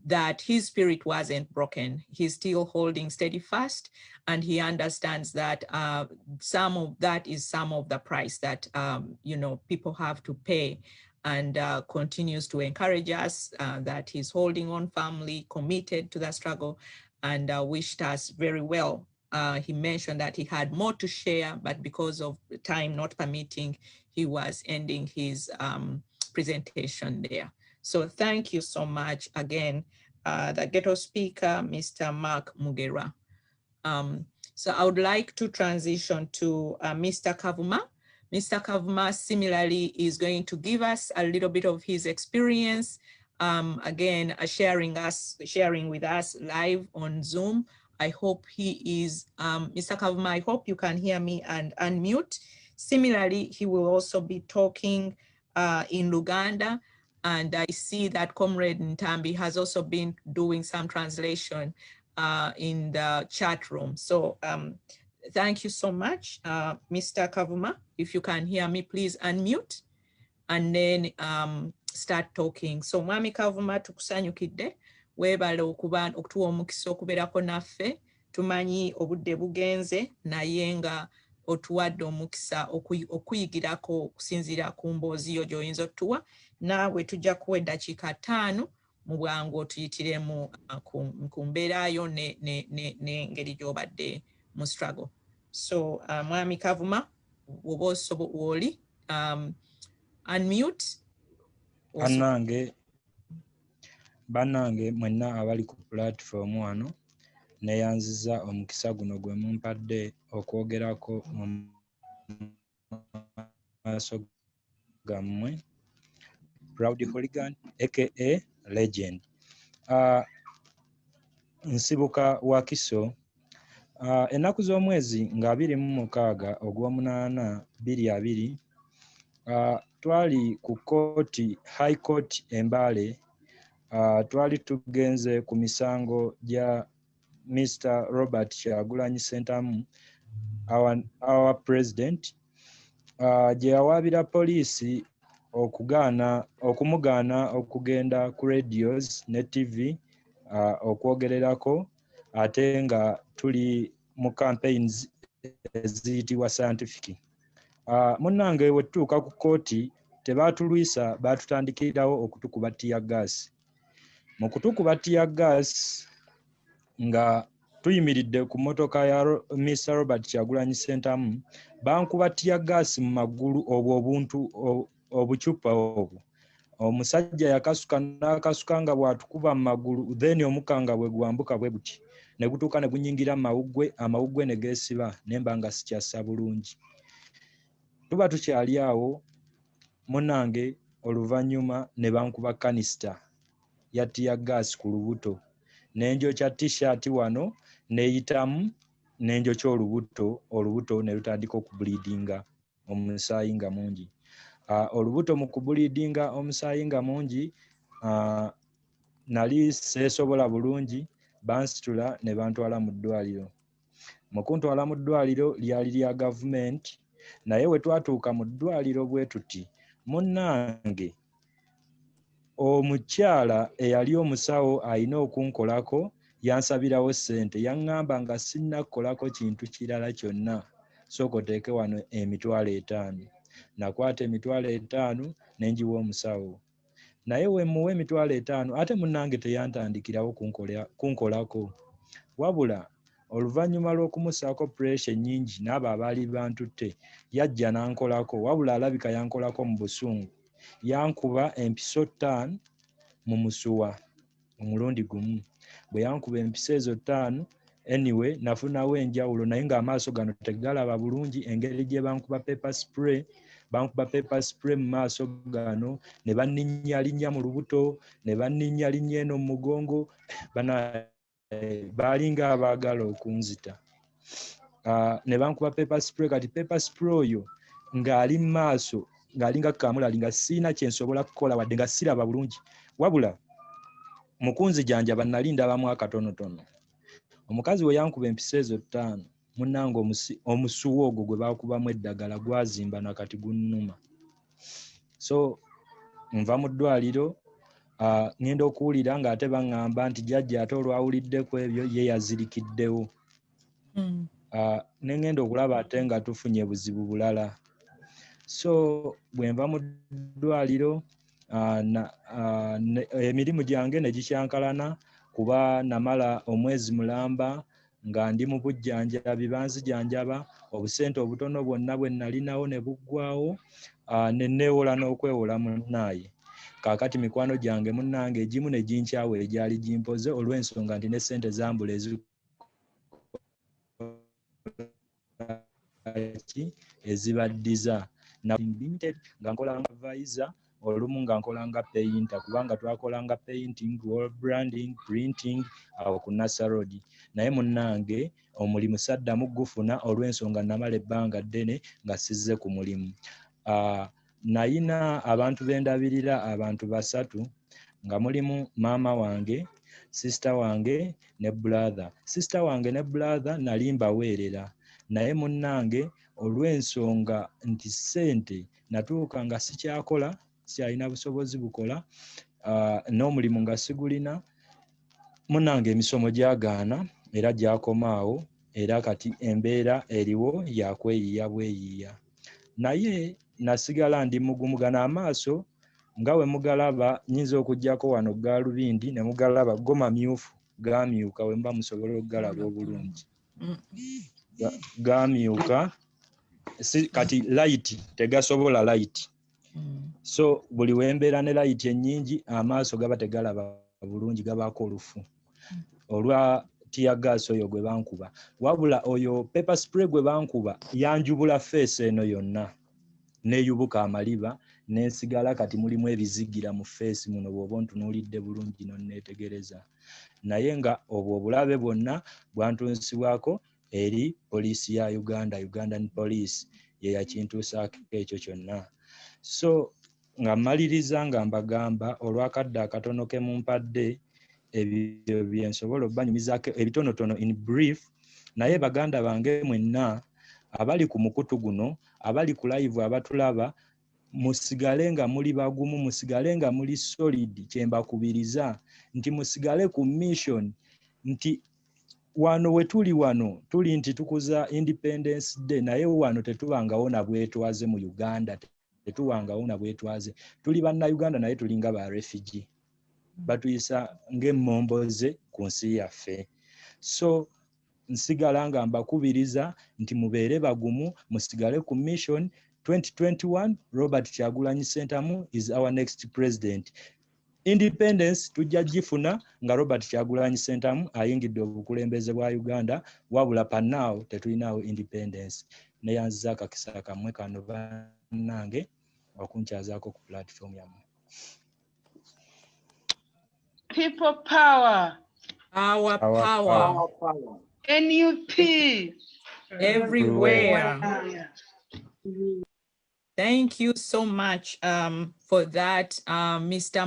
that his spirit wasn't broken. He's still holding steadfast, and he understands that some of that is some of the price that people have to pay, and continues to encourage us that he's holding on firmly, committed to the struggle, and wished us very well. He mentioned that he had more to share, but because of time not permitting, he was ending his presentation there. So thank you so much again, the ghetto speaker, Mr. Mark Mugera. So I would like to transition to Mr. Kavuma. Mr. Kavuma similarly is going to give us a little bit of his experience, again, sharing with us live on Zoom. I hope he is, Mr. Kavuma, I hope you can hear me and unmute. Similarly, he will also be talking in Luganda, and I see that Comrade Ntambi has also been doing some translation in the chat room. So thank you so much, Mr. Kavuma. If you can hear me, please unmute and then start talking. So Mwami Kavuma tukusanyukidde, webale okutuwa omukisa okubeerako naffe. Tumanyi obudde bugenze naye nga otuwadde omukisa okuyigirako okusinziira ku mboozi yo gy'oyinza otuwa. Naawe tujja kuwa eddakiika 5 mu bwangu otuyitiremu ku mbeerayo n'engeri gy'obadde mu struggle. So Mwami Kavuma, woba woli unmute. Bannange mwenna abali ku platform wano neyanziza omukisa guno gwe mumpadde okwogerako mu maaso gammwe. Proud Hooligan aka Legend. Nsibuka Wakiso. Ennaku z'omwezi nga 26 ogw'omunaana 2020 twali ku kooti, High Court Mbale. Twali tugenze ku misango gya Mr. Robert Kyagulanyi Ssentamu, our president, gye yawaabira poliisi okumugaana okugenda ku radios ne TV okwogererako, ate nga tuli mu campaigns eziyitibwa scientific. Munnange we tutuuka ku kooti tebaatulwisa, baatutandikirawo okutukuba tear gas. Mu kutukuba tear gas nga tuyimiridde ku motoka ya Mr. Robert Kyagulanyi Ssentamu, bankuba tear gas mu magulu obuntu obucupa obwo. Omusajja yakasuka n'akasuka nga bw'atukuba mu magulu, then omukanga bwe gwambuka bwe buti ne gutuuka ne gunyingira amawuggwe ne geesiba, nemba nga sikyassa bulungi. Tuba tukyali awo munnange, oluvannyuma ne bankuba kanisita ya tear gas ku lubuto, n'enjokya t-shirt wano neeyitamu, n'enjokya olubuto ne lutandika okubulidinga omusaayi nga mungi. Olubuto mu kubulidinga omusaayi nga mungi, nali seesobola bulungi, bansitula ne bantwala mu ddwaliro. Mu kuntwala mu ddwaliro lyali lya gavumenti, naye we twatuuka mu ddwaliro bwe tuti, munnange omukyala eyali omusawo alina okunkolako yansabirawo ssente, yaŋŋamba nga sinnakolako kintu kirala kyonna, sooka oteeke wano $50,000. Nakwata $50,000 ne njiwa omusawo, naye we muwa $50,000 ate munnange teyantandikirawo kunkolako, wabula oluvannyuma lw'okumusaako pressure nnyingi n'abo abaali bantutte, yajja n'ankolako, wabula alabika yankolako mu busungu. Yankuba empiso 5 mu musuwa omulundi gumu. Bwe yankuba empiso ezo 5, anyway nafunawo enjawulo, naye ng'amaaso gano tegalaba bulungi. Engeri gye bankuba paper spray mu maaso gano, ne banninnyalinya mu lubuto, ne banninnyalinya eno mu mugongo, baalinga abaagala okunzita. Ne bankuba paper spray, kati paper spray oyo ng'ali mu maaso ng'alinga kamulali, nga siina kye nsobola kukola wadde nga siraba bulungi, wabula mukunzijanjaba nali ndabamu akatonotono. Omukazi we yankuba empiso ezo 5, munnange omusuwa ogwo gwe baakubamu eddagala gwazimba nakati gunnuma. So nva mu ddwaliro, ngenda okuwulira ng'ate baŋŋamba nti jjajja ate olwawuliddeko ebyo ye yazirikiddewo. Ne ngenda okulaba ate nga tufunye buzibu bulala. So bwe nva mu ddwaliro, emirimu gyange ne gikyankalana, kuba namala omwezi mulamba nga ndi mu bujjanjabi, banzijanjaba, obusente obutono bwonna bwe nalinawo ne buggwawo, ne neewola n'okwewola munnaaye. Kaakati mikwano gyange munnange egimu ne ginkyawa egyali gimpoze olw'ensonga nti ne ssente zambula ezibaddiza. Limited nga nkolanga advisor, olumu nga nkolanga painter, kubanga twakolanga painting, wall branding, printing awo ku Nassa Road. Naye munnange omulimu saddamu gufuna olw'ensonga namala ebbanga ddene nga sizze ku mulimu. Nayina abantu bendabirira, abantu 3, nga mulimu maama wange sister wange ne brother. Sister wange ne brother nali mbaweerera, naye munnange olw'ensonga nti ssente natuuka nga sikyakola, sikyalina busobozi bukola, n'omulimu nga sigulina, munnange emisomo gyagaana era gyakomaawo, era kati embeera eriwo yakweyiiya bweyiiya. Naye nasigala ndi mugumugana amaaso nga we mugalaba, nyinza okuggyako wano gaalubindi ne mugalaba go mamyufu, gaamyuka we mba musobola okugalaba obulungi. Gaamyuka kati light tegasobola light. So buli wembeera ne light ennyingi amaaso gaba tegalaba bulungi, gabaako olufu olwa tiyagas oyo gwe bankuba. Wabula oyo pepper spray gwe bankuba yanjubula face eno yonna, neeyubuka amaliba nensigala kati mulimu ebizigira mu face muno bw'oba ontunuulidde bulungi nonneetegereza. Naye nga obwo obulabe bwonna bwantuusibwako eri poliisi ya Uganda, Ugandan Police ye yakintuusaako ekyo kyonna. So nga mmaliriza nga mbagamba olw'akadde akatono ke mumpadde, ebyo byensobola obbanyumizaako ebitonotono in brief. Naye baganda bange mwenna abali ku mukutu guno, abali ku live abatulaba, musigale nga muli bagumu, musigale nga muli solid. Kyembakubiriza nti musigale ku mission, nti wano we tuli wano tuli nti tukuza Independence Day, naye wano tetubangawo na bwetwaze mu Uganda, tetubangawo na bwetwaze. Tuli bannayuganda naye tulinga ba refugee, batuyisa ng'emmomboze ku nsi yaffe. So nsigala nga mbakubiriza nti mubeere bagumu, musigale ku mission. 2021 Robert Kyagulanyi Ssentamu is our next president. Independence tujja gifuna nga Robert Kyagulanyi Ssentamu ayingidde obukulembeze bwa Uganda, wabula pannaawo tetulinawo independence. Neyanziza akakisa kammwe kano bannange okunkyazaako ku platform yammwe. People power. Our power. NUP. Everywhere. Thank you so much for that, Mr.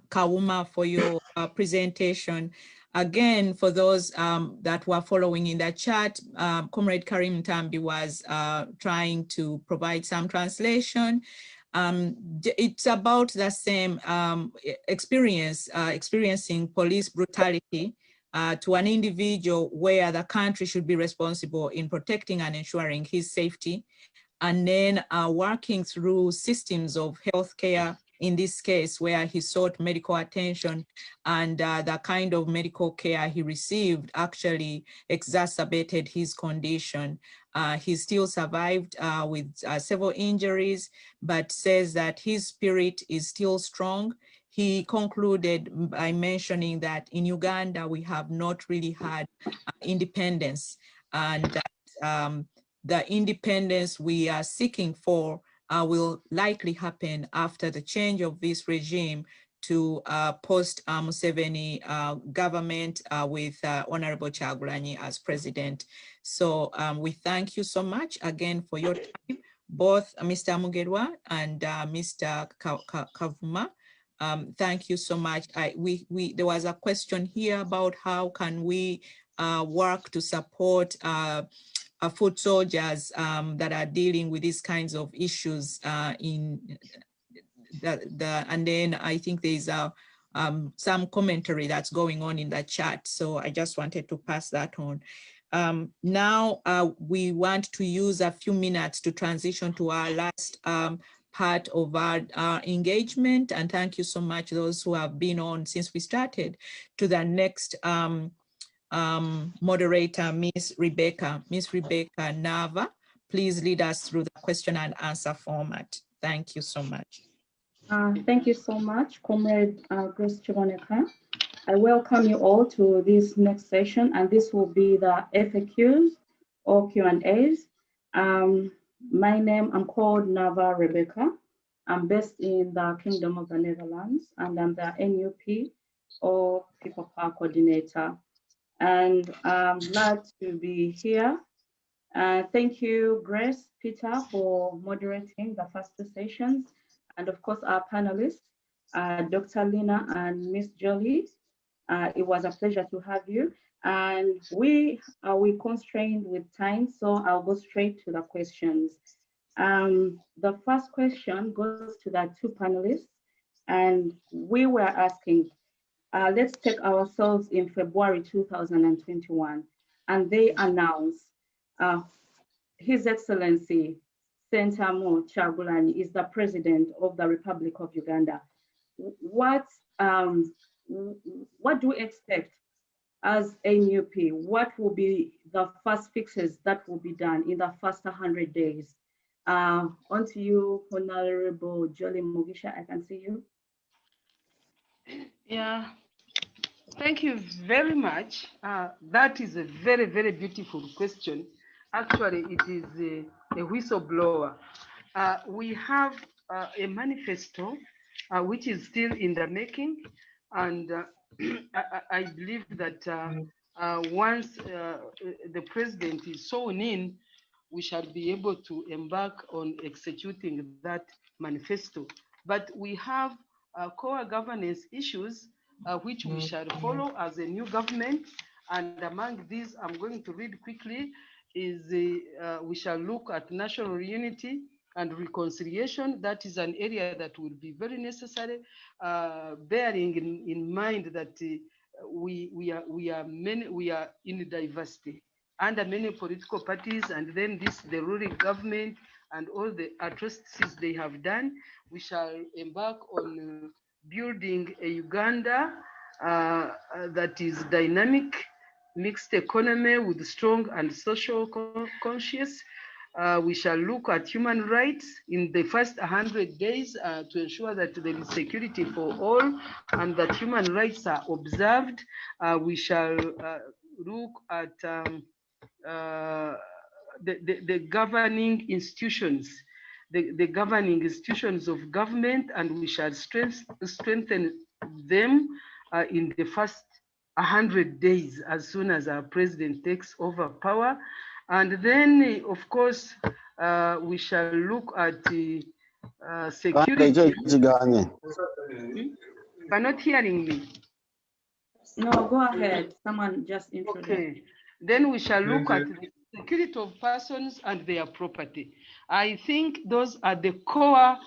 Kawuma, for your presentation. Again, for those that were following in the chat, Comrade Karim Tambi was trying to provide some translation. It's about the same experiencing police brutality to an individual where the country should be responsible in protecting and ensuring his safety, and then working through systems of healthcare, in this case, where he sought medical attention, and the kind of medical care he received actually exacerbated his condition. He still survived with several injuries, but says that his spirit is still strong. He concluded by mentioning that in Uganda, we have not really had independence, and that the independence we are seeking for will likely happen after the change of this regime to post-Museveni government with Honorable Kyagulanyi as president. So we thank you so much again for your time, both Mr. Mugerwa and Mr. Kavuma. Thank you so much. There was a question here about how can we work to support foot soldiers that are dealing with these kinds of issues and then I think there's some commentary that's going on in the chat. So I just wanted to pass that on. Now we want to use a few minutes to transition to our last part of our engagement. And thank you so much, those who have been on since we started, to the next moderator, Miss Rebecca Nava. Please lead us through the question and answer format. Thank you so much. Thank you so much, Comrade Grace Chiboneka. I welcome you all to this next session, and this will be the FAQs or Q&As. My name, I'm called Nava Rebecca. I'm based in the Kingdom of the Netherlands, and I'm the NUP or People Power Coordinator. And I'm glad to be here. Thank you, Grace, Peter, for moderating the first two sessions, and of course, our panelists. Dr. Lina and Miss Jolie. It was a pleasure to have you. And we constrained with time, so I'll go straight to the questions. The first question goes to the two panelists, and we were asking, let's take ourselves in February 2021, and they announced His Excellency Sentamo Chagulani is the President of the Republic of Uganda. What do we expect as a NUP? What will be the first fixes that will be done in the first 100 days? On to you, Honorable Jolie Mugisha, I can see you. Yeah, thank you very much. That is a very, very beautiful question. Actually, it is a whistleblower. We have a manifesto which is still in the making, and I believe that once the president is sworn in, we shall be able to embark on executing that manifesto. But we have core governance issues which we shall follow as a new government. And among these, I'm going to read quickly, is we shall look at national unity and reconciliation. That is an area that will be very necessary, bearing in mind that we are in diversity under many political parties, and then the ruling government and all the atrocities they have done. We shall embark on building a Uganda that is dynamic, mixed economy with strong and social conscious. We shall look at human rights in the first 100 days to ensure that there is security for all and that human rights are observed. We shall look at the governing institutions, the governing institutions of government, and we shall strengthen them in the first 100 days as soon as our president takes over power. And then, of course, we shall look at security. You're not hearing me? No, go ahead. Someone just introduced. Okay. Then we shall look at the security of persons and their property. I think those are the core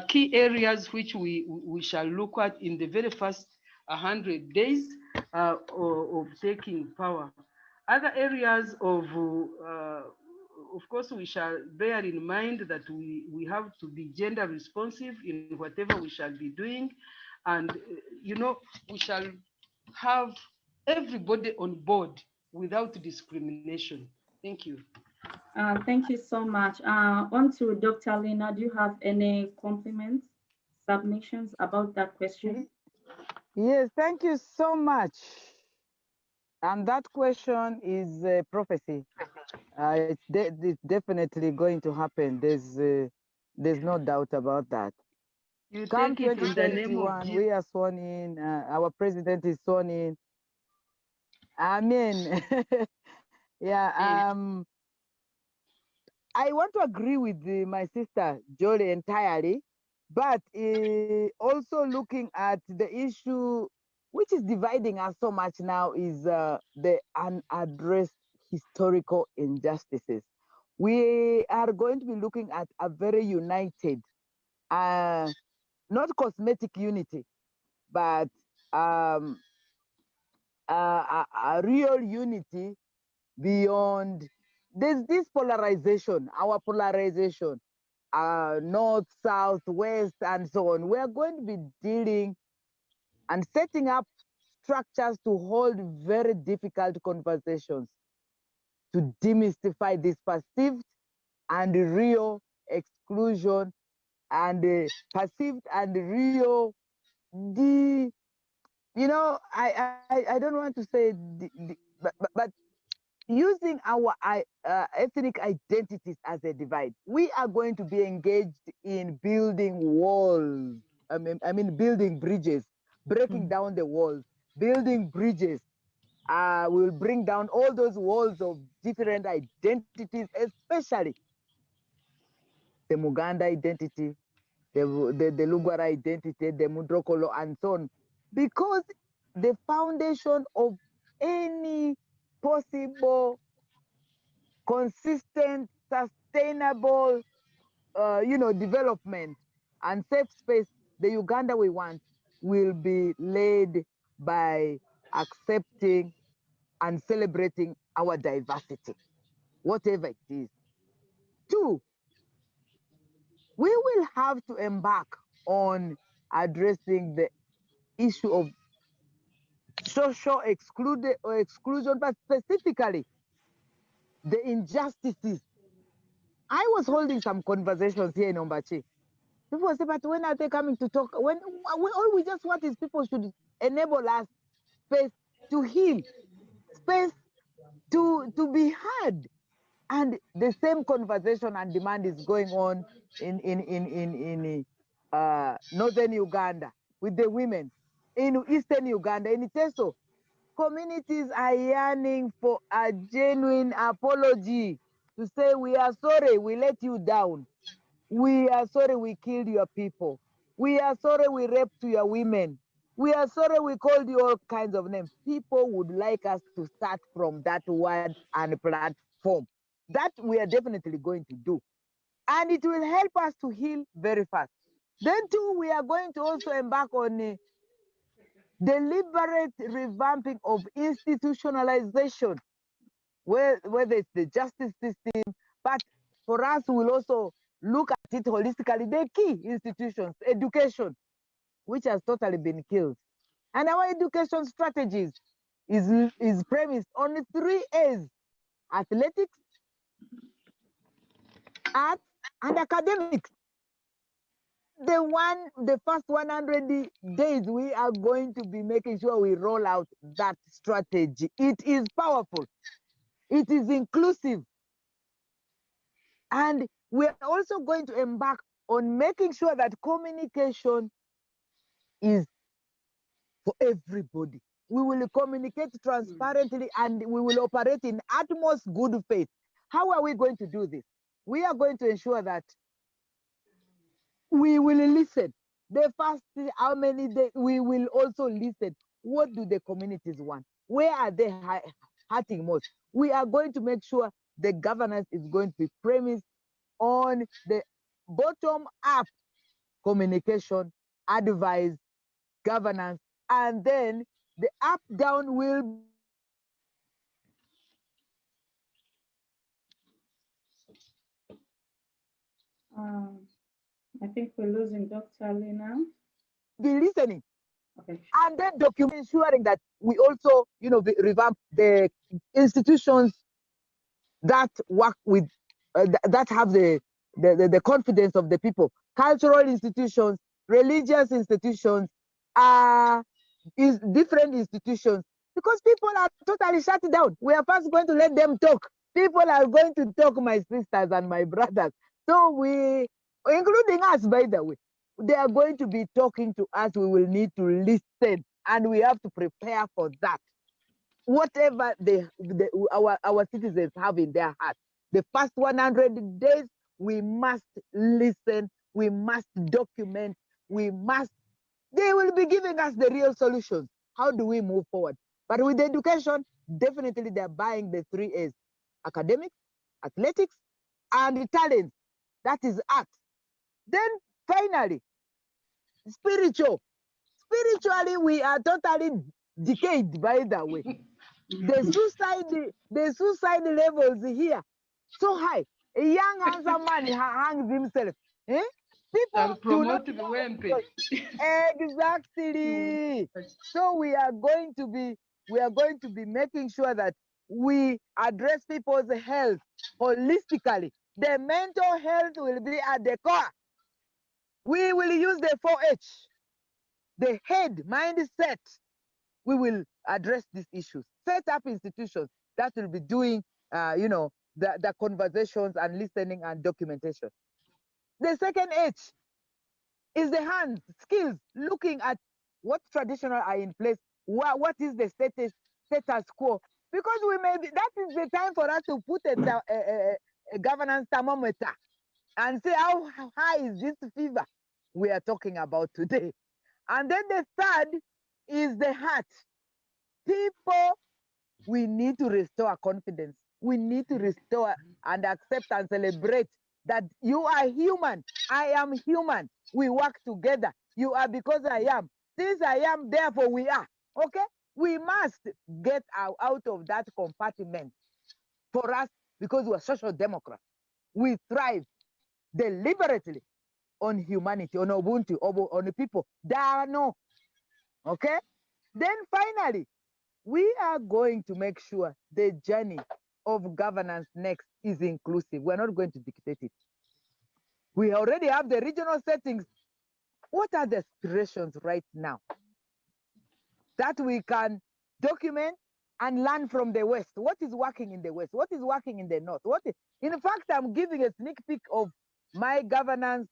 key areas which we shall look at in the very first 100 days of taking power. Other areas of course, we shall bear in mind that we have to be gender responsive in whatever we shall be doing. And, we shall have everybody on board without discrimination. Thank you. Thank you so much. On to Dr. Lina. Do you have any compliments, submissions about that question? Yes, thank you so much. And that question is a prophecy. It's definitely going to happen. There's no doubt about that. You Come take it in the name of 2021, Jesus. we are sworn in. Our president is sworn in. Amen. Yeah. I want to agree with my sister Jolie entirely, but also looking at the issue which is dividing us so much now is the unaddressed historical injustices. We are going to be looking at a very united, not cosmetic unity, but a real unity beyond. There's this polarization, our polarization, north, south, west, and so on. We're going to be dealing and setting up structures to hold very difficult conversations to demystify this perceived and real exclusion and perceived and real I don't want to say but using our ethnic identities as a divide. We are going to be engaged in building walls. I mean building bridges, breaking down the walls, building bridges. We will bring down all those walls of different identities, especially the Muganda identity, the Lugwara identity, the Mudrokolo, and so on, because the foundation of any possible, consistent, sustainable, development and safe space, the Uganda we want will be led by accepting and celebrating our diversity, whatever it is. Two, we will have to embark on addressing the issue of social exclusion, but specifically the injustices. I was holding some conversations here in Ombachi. People say, but when are they coming to talk? When all we just want is people should enable us space to heal, space to be heard. And the same conversation and demand is going on in northern Uganda with the women, in eastern Uganda, in Teso. Communities are yearning for a genuine apology to say, we are sorry we let you down. We are sorry we killed your people. We are sorry we raped your women. We are sorry we called you all kinds of names. People would like us to start from that word and platform. That we are definitely going to do. And it will help us to heal very fast. Then too, we are going to also embark on a deliberate revamping of institutionalization, whether it's the justice system, but for us, we'll also look at it holistically. The key institutions, education, which has totally been killed. And our education strategies is premised on 3 A's: athletics, arts, and academics. The first 100 days, we are going to be making sure we roll out that strategy. It is powerful. It is inclusive. And we're also going to embark on making sure that communication is for everybody. We will communicate transparently and we will operate in utmost good faith. How are we going to do this? We are going to ensure that we will listen. The first how many days, we will also listen. What do the communities want? Where are they hurting most? We are going to make sure the governance is going to be premised on the bottom-up communication, advice, governance, and then the up-down will I think we're losing Dr. Ali now. be listening. Okay. And then ensuring that we also, revamp the institutions that work with, that have the confidence of the people. Cultural institutions, religious institutions, is different institutions, because people are totally shut down. We are first going to let them talk. People are going to talk, my sisters and my brothers. So we, including us, by the way, they are going to be talking to us. We will need to listen, and we have to prepare for that. Whatever our citizens have in their heart, the first 100 days, we must listen, we must document, they will be giving us the real solutions. How do we move forward? But with education, definitely they're buying the 3 A's: academics, athletics, and the talent. That is art. Then finally, spiritual. Spiritually, we are totally decayed, by the way. The suicide levels here so high. A young handsome man hangs himself. Eh? People do not know. Exactly. So we are going to be making sure that we address people's health holistically. The mental health will be at the core. We will use the 4H, the head mindset. We will address these issues. Set up institutions that will be doing, the conversations and listening and documentation. The second H is the hands, skills, looking at what traditional are in place, what is the status quo, because that is the time for us to put a governance thermometer and say how high is this fever. we are talking about today. And then the third is the heart. People, we need to restore confidence. We need to restore and accept and celebrate that you are human. I am human. We work together. You are because I am. Since I am, therefore we are. Okay? We must get out of that compartment. For us, because we are social democrats, we thrive deliberately on humanity, on Ubuntu, on the people. Dano. Okay? Then finally, we are going to make sure the journey of governance next is inclusive. We're not going to dictate it. We already have the regional settings. What are the aspirations right now that we can document and learn from the West? What is working in the West? What is working in the North? In fact, I'm giving a sneak peek of my governance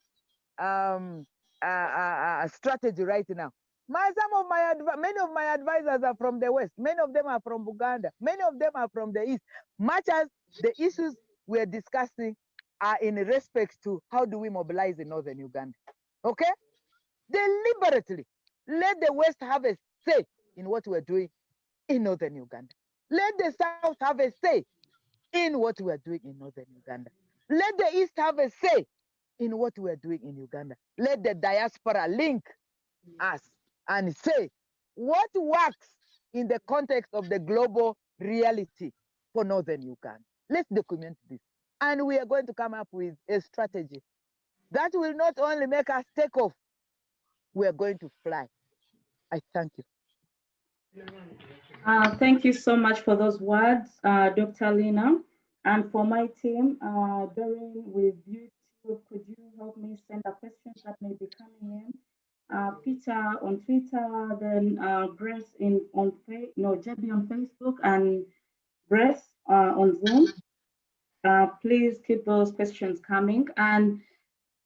strategy right now. Many of my advisors are from the West. Many of them are from Uganda. Many of them are from the East. Much as the issues we're discussing are in respect to how do we mobilize in Northern Uganda. Okay? Deliberately, let the West have a say in what we're doing in Northern Uganda. Let the South have a say in what we're doing in Northern Uganda. Let the East have a say in what we're doing in Uganda. Let the diaspora link us and say what works in the context of the global reality for Northern Uganda. Let's document this. And we are going to come up with a strategy that will not only make us take off, we are going to fly. I thank you. Thank you so much for those words, Dr. Lina. And for my team, Doreen with YouTube, could you help me send the questions that may be coming in? Peter on Twitter, then Grace JB on Facebook, and Grace on Zoom. Please keep those questions coming. And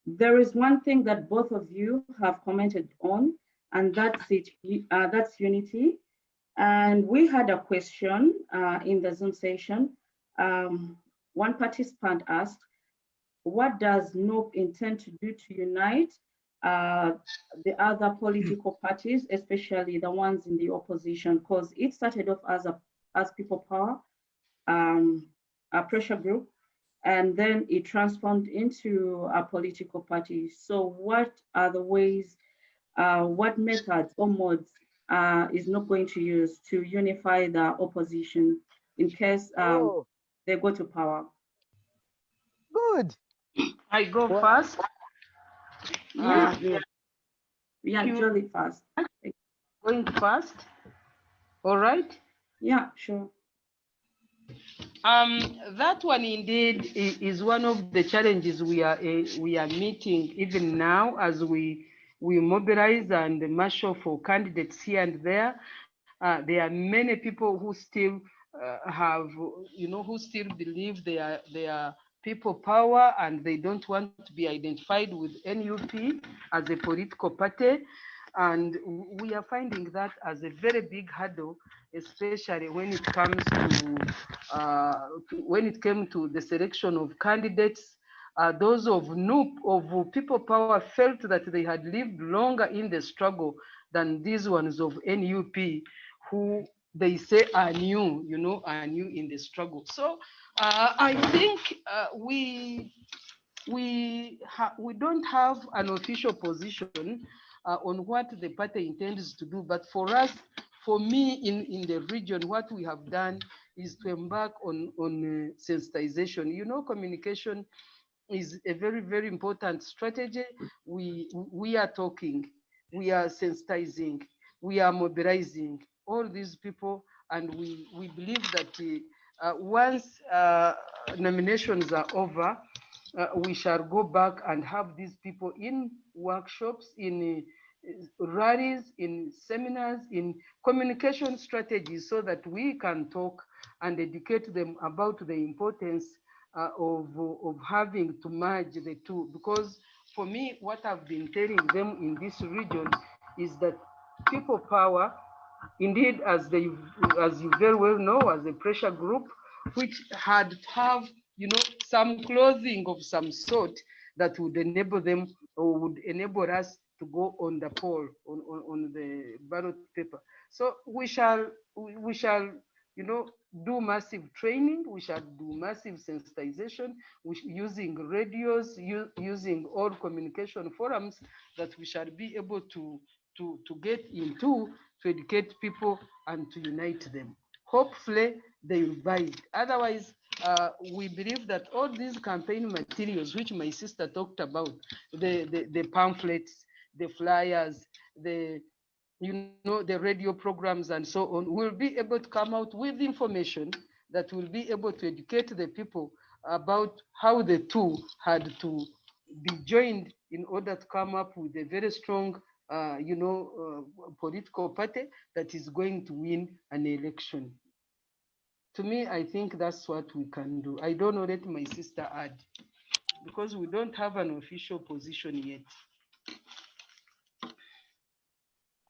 there is one thing that both of you have commented on, and that's unity. And we had a question in the Zoom session. One participant asked, what does NOP intend to do to unite the other political parties, especially the ones in the opposition? Because it started off as People Power, a pressure group, and then it transformed into a political party. So what are the ways, what methods or modes is not going to use to unify the opposition in case they go to power? Good. I go first. Yeah, Jolly first. Going first. All right. Yeah, sure. That one indeed is one of the challenges we are meeting even now as we mobilize and marshal for candidates here and there. There are many people who still who still believe they are people power and they don't want to be identified with NUP as a political party. And we are finding that as a very big hurdle, especially when it comes to the selection of candidates. Those of People Power felt that they had lived longer in the struggle than these ones of NUP, who they say are new, are new in the struggle. So I think we don't have an official position on what the party intends to do. But for us, for me in the region, what we have done is to embark on sensitization. Communication is a very, very important strategy. We are talking, we are sensitizing, we are mobilizing all these people, and we believe that once nominations are over, we shall go back and have these people in workshops, in rallies, in seminars, in communication strategies, so that we can talk and educate them about the importance of having to merge the two. Because for me, what I've been telling them in this region is that People Power, indeed, as you very well know, as a pressure group, which had to have some clothing of some sort that would enable them or would enable us to go on the poll, on the ballot paper. So we shall, you know, do massive training. We shall do massive sensitization, using radios, using all communication forums that we shall be able to get into, to educate people and to unite them. Hopefully they will buy it. Otherwise, we believe that all these campaign materials, which my sister talked about, the pamphlets, the flyers, the the radio programs and so on, will be able to come out with information that will be able to educate the people about how the two had to be joined in order to come up with a very strong, political party that is going to win an election. To me, I think that's what we can do. I don't know, let my sister add, because we don't have an official position yet.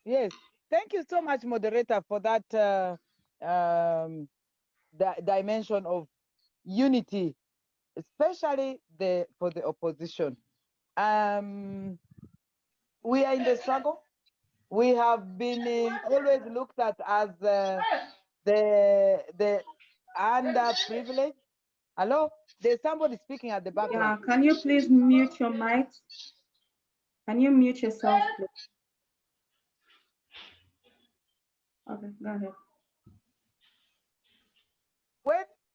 Yes, thank you so much, moderator, for that the dimension of unity, especially for the opposition. We are in the struggle. We have been always looked at as the underprivileged. Hello, there's somebody speaking at the background. Yeah, can you please mute your mics? Can you mute yourself, please? Okay, go ahead.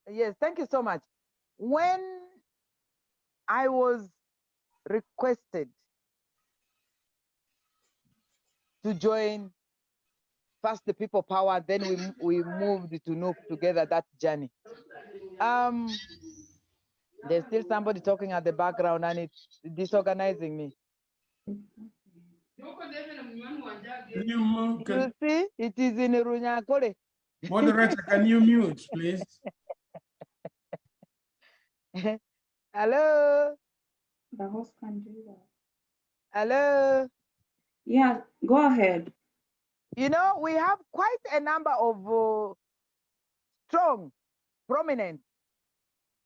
Yes, thank you so much. When I was requested to join first the People Power, then we moved to NUP together, that journey. There's still somebody talking at the background and it's disorganizing me. You see, it is in Runyakore. Moderator, can you mute, please? Hello? The host can do that. Hello? Yeah, go ahead. You know, we have quite a number of strong, prominent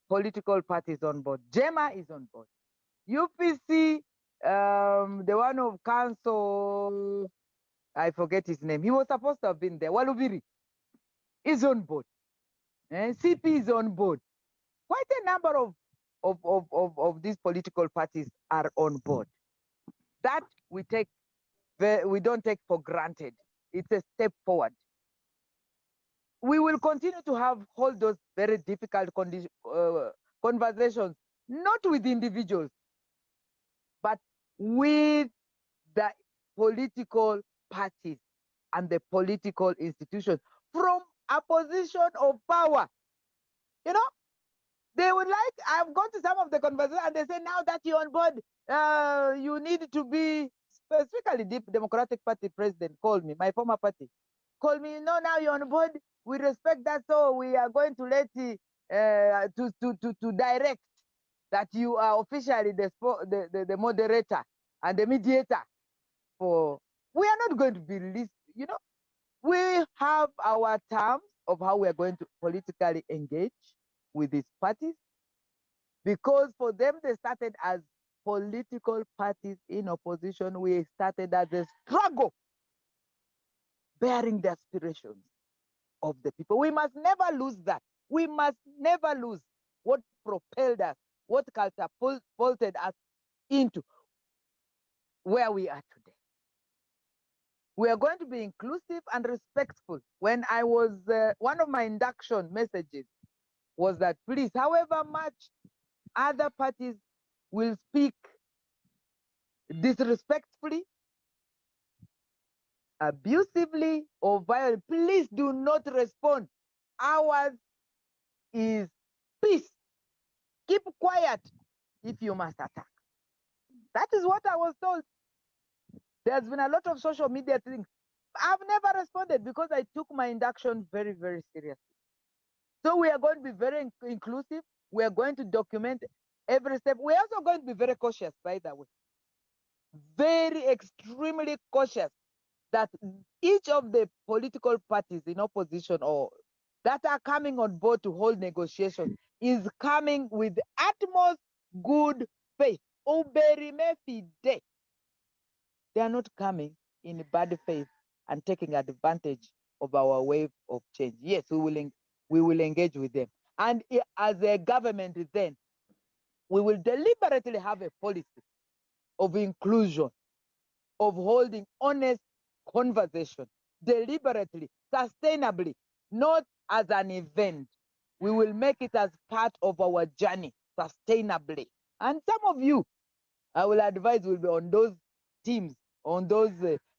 political parties on board. JEMA is on board. UPC, the one of council, I forget his name. He was supposed to have been there. Walubiri is on board. CP is on board. Quite a number of these political parties are on board. That we don't take for granted. It's a step forward. We will continue to hold those very difficult conversations, not with individuals, but with the political parties and the political institutions from a position of power. You know, they would like, I've gone to some of the conversations and they say, now that you're on board, you need to be, specifically the Democratic Party president called me, my former party, called me, now you're on board, we respect that, so we are going to let to direct that you are officially the moderator and the mediator for, we are not going to be released, you know. We have our terms of how we are going to politically engage with these parties, because for them, they started as political parties in opposition. We started as a struggle, bearing the aspirations of the people. We must never lose that. We must never lose what propelled us, what catapulted us into where we are today. We are going to be inclusive and respectful. When I was, one of my induction messages was that, please, however much other parties will speak disrespectfully, abusively, or violently, please do not respond. Ours is peace. Keep quiet if you must attack. That is what I was told. There's been a lot of social media things. I've never responded because I took my induction very, very seriously. So we are going to be very inclusive. We are going to document every step. We're also going to be very cautious, by the way. Very extremely cautious that each of the political parties in opposition or that are coming on board to hold negotiations is coming with utmost good faith. uberime fide. They are not coming in bad faith and taking advantage of our wave of change. Yes, we will engage with them. And as a government then, we will deliberately have a policy of inclusion, of holding honest conversation, deliberately, sustainably, not as an event. We will make it as part of our journey, sustainably. And some of you, I will advise, will be on those teams, on those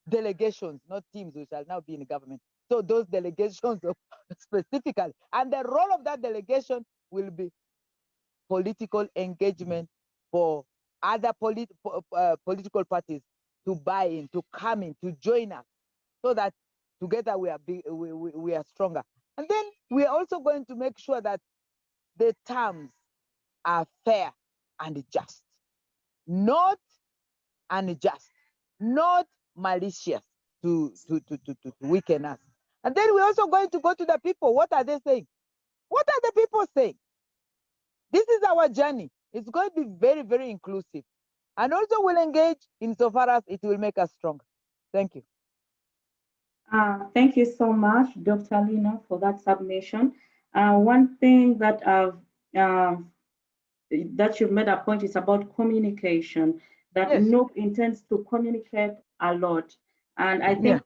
delegations, not teams, we shall now be in government. So those delegations specifically. And the role of that delegation will be political engagement for other political parties to buy in, to come in, to join us, so that together we are stronger. And then we are also going to make sure that the terms are fair and just, not unjust, not malicious to weaken us. And then we're also going to go to the people. What are they saying? What are the people saying? This is our journey. It's going to be very, very inclusive. And also we'll engage insofar as it will make us stronger. Thank you. Thank you so much, Dr. Lina, for that submission. One thing that that you've made a point is about communication, that Yes. NOP intends to communicate a lot. And I think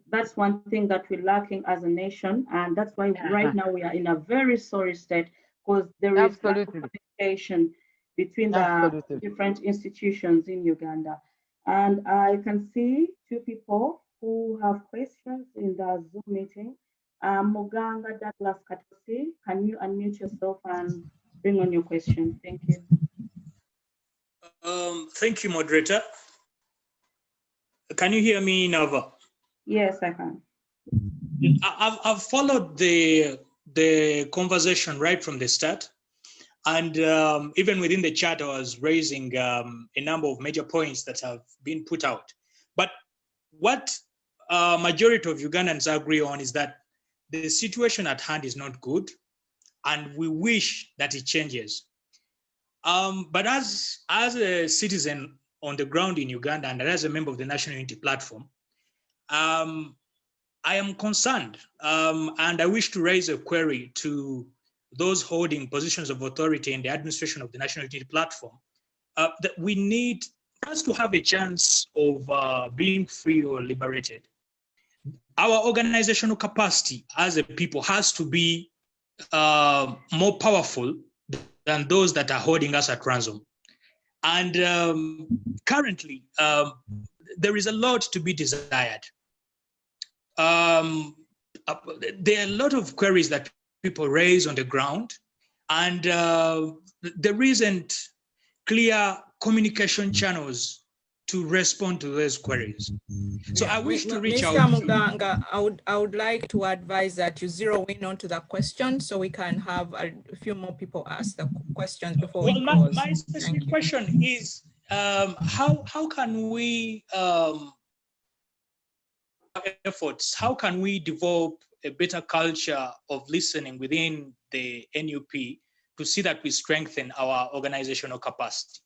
that's one thing that we're lacking as a nation. And that's why right now we are in a very sorry state, because there is lack of communication between the different institutions in Uganda. And I can see two people who have questions in the Zoom meeting. Muganga Douglas Katosi, can you unmute yourself and bring on your question? Thank you. Thank you, moderator. Can you hear me, Nava? Yes, I can. I've followed the conversation right from the start. And even within the chat, I was raising a number of major points that have been put out. But what majority of Ugandans agree on is that the situation at hand is not good, and we wish that it changes. But as a citizen on the ground in Uganda and as a member of the National Unity Platform, I am concerned, and I wish to raise a query to those holding positions of authority in the administration of the National Unity Platform, that we need us to have a chance of being free or liberated. Our organizational capacity as a people has to be more powerful than those that are holding us at ransom. And currently, there is a lot to be desired. There are a lot of queries that people raise on the ground, and there isn't clear communication channels to respond to those queries. So I wish to reach out. Mr. Muganga, I would like to advise that you zero in onto the question so we can have a few more people ask the questions before we close. My specific question is, how can we efforts, how can we develop a better culture of listening within the NUP to see that we strengthen our organizational capacity?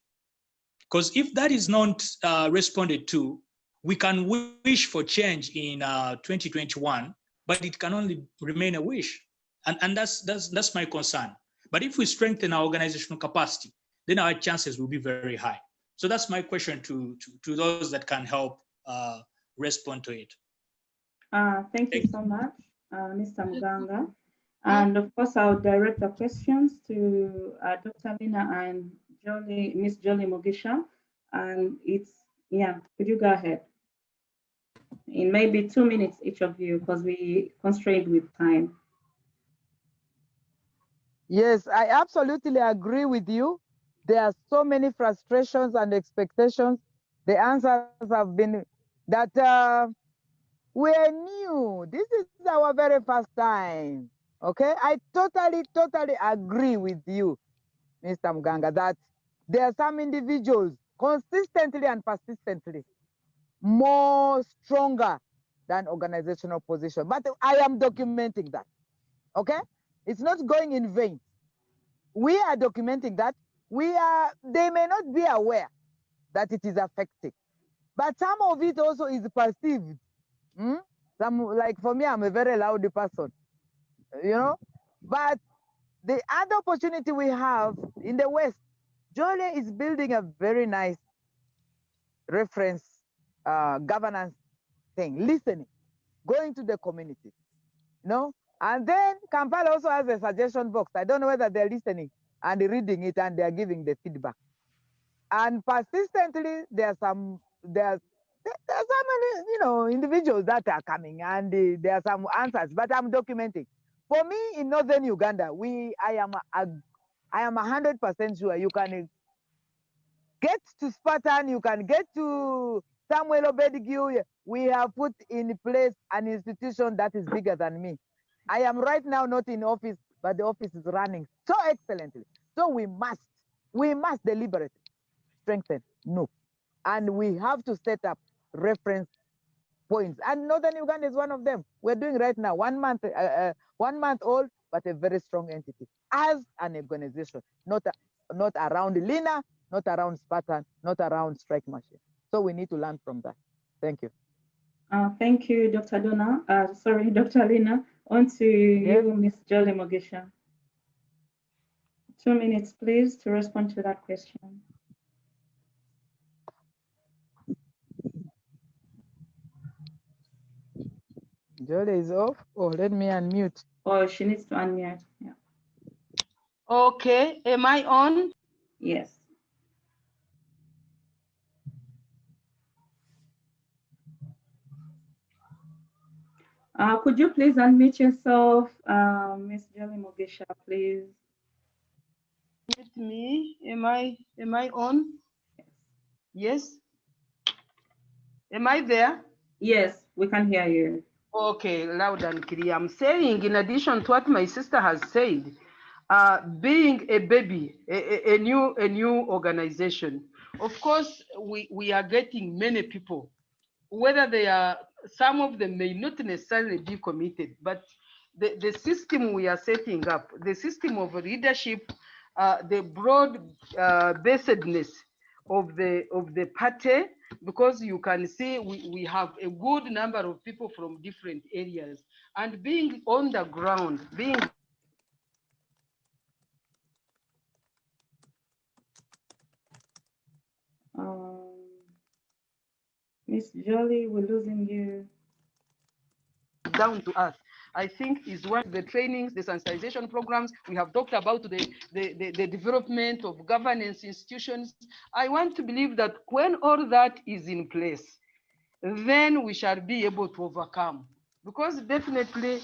Because if that is not responded to, we can wish for change in 2021, but it can only remain a wish. And that's my concern. But if we strengthen our organizational capacity, then our chances will be very high. So that's my question to those that can help respond to it. Thank you so much, Mr. Muganga. And of course, I'll direct the questions to Dr. Lina and Miss Jolie Mugisha. And could you go ahead? In maybe 2 minutes, each of you, because we constrained with time. Yes, I absolutely agree with you. There are so many frustrations and expectations. The answers have been that we're new. This is our very first time. Okay, I totally agree with you, Mr. Muganga, that there are some individuals consistently and persistently more stronger than organizational position. But I am documenting that. Okay, it's not going in vain. We are documenting that. They may not be aware, that it is affecting. But some of it also is perceived. Some, like for me, I'm a very loud person, you know. But the other opportunity we have in the West, Jolie is building a very nice reference governance thing, listening, going to the community, you know. And then Kampala also has a suggestion box. I don't know whether they're listening and reading it and they're giving the feedback. And persistently, there's some, you know, individuals that are coming and there are some answers, but I'm documenting. For me, in northern Uganda, I am 100% sure you can get to Spartan, you can get to Samuel Obedigu. We have put in place an institution that is bigger than me. I am right now not in office, but the office is running so excellently. So we must deliberately strengthen NUP. And we have to set up reference points. And Northern Uganda is one of them. We're doing right now, 1 month, 1 month old, but a very strong entity as an organization, not around Lina, not around Spartan, not around Strike Machine. So we need to learn from that. Thank you. Thank you, Dr. Donna. Sorry, Dr. Lina. On to you, Ms. Jolie Mugisha. 2 minutes, please, to respond to that question. Jolie is off. Oh, let me unmute. Oh, she needs to unmute. Yeah. Okay, am I on? Yes. Could you please unmute yourself, Ms. Jolie Mugisha, please? With me, am I on? Yes. Am I there? Yes, we can hear you. Okay, loud and clear. I'm saying, in addition to what my sister has said, being a baby, a new organization, of course, we are getting many people, whether they are, some of them may not necessarily be committed, but the system we are setting up, the system of leadership, the broad basedness of the party, because you can see we have a good number of people from different areas, and being on the ground, being Miss Jolie, we're losing you. Down to earth, I think, is one of the trainings, the sensitization programs. We have talked about the development of governance institutions. I want to believe that when all that is in place, then we shall be able to overcome. Because definitely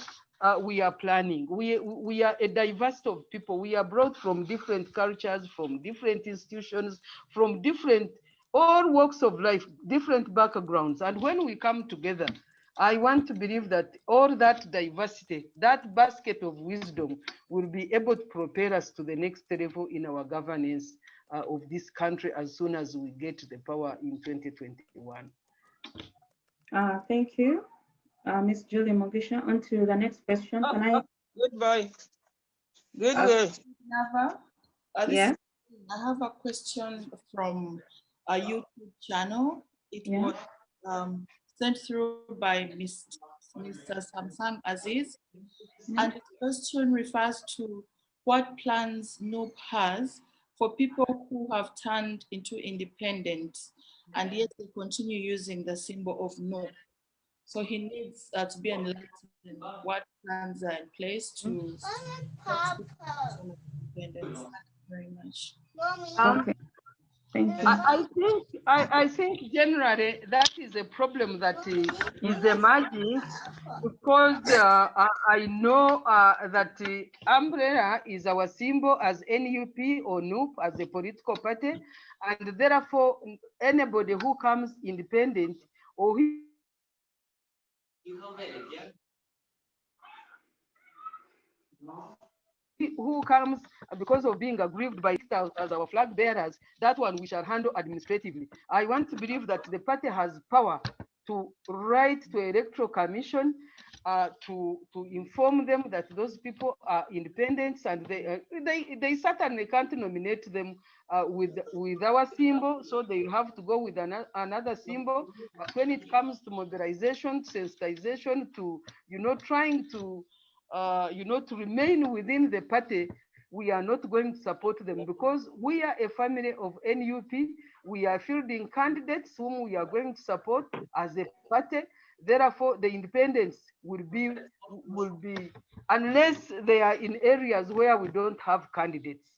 we are planning. We are a diversity of people. We are brought from different cultures, from different institutions, from different, all walks of life, different backgrounds. And when we come together, I want to believe that all that diversity, that basket of wisdom, will be able to propel us to the next level in our governance of this country as soon as we get to the power in 2021. Thank you, Ms. Julie Mugisha. On to the next question. Can I? Goodbye. Goodbye. Yes. I have a question from a YouTube channel. It was sent through by Mr. Samsung Aziz. And the question refers to what plans NUP has for people who have turned into independent and yet they continue using the symbol of NUP. So he needs to be enlightened what plans are in place to independence. Thank you very much. Okay. Thank you. I think generally that is a problem that is emerging, because I know that umbrella is our symbol as NUP or NUP as a political party, and therefore anybody who comes independent or who comes because of being aggrieved by as our flag bearers, that one we shall handle administratively. I want to believe that the party has power to write to electoral commission to inform them that those people are independents, and they certainly can't nominate them with our symbol, so they have to go with another symbol. But when it comes to mobilization, sensitization, to trying to to remain within the party, we are not going to support them, because we are a family of NUP. We are fielding candidates whom we are going to support as a party. Therefore, the independents will be, unless they are in areas where we don't have candidates.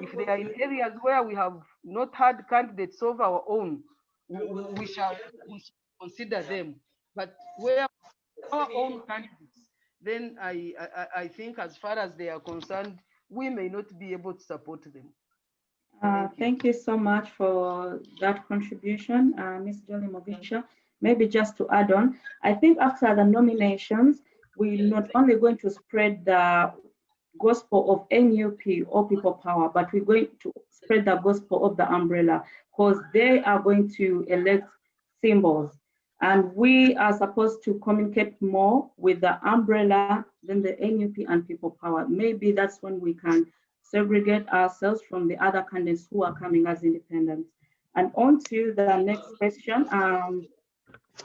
If they are in areas where we have not had candidates of our own, we shall consider them. But where our own candidates, then I think as far as they are concerned, we may not be able to support them. Thank you so much for that contribution, Ms. Jolly Mogisha. Maybe just to add on, I think after the nominations, we're not only going to spread the gospel of NUP or People Power, but we're going to spread the gospel of the umbrella, because they are going to elect symbols. And we are supposed to communicate more with the umbrella than the NUP and People Power. Maybe that's when we can segregate ourselves from the other candidates who are coming as independents. And on to the next question.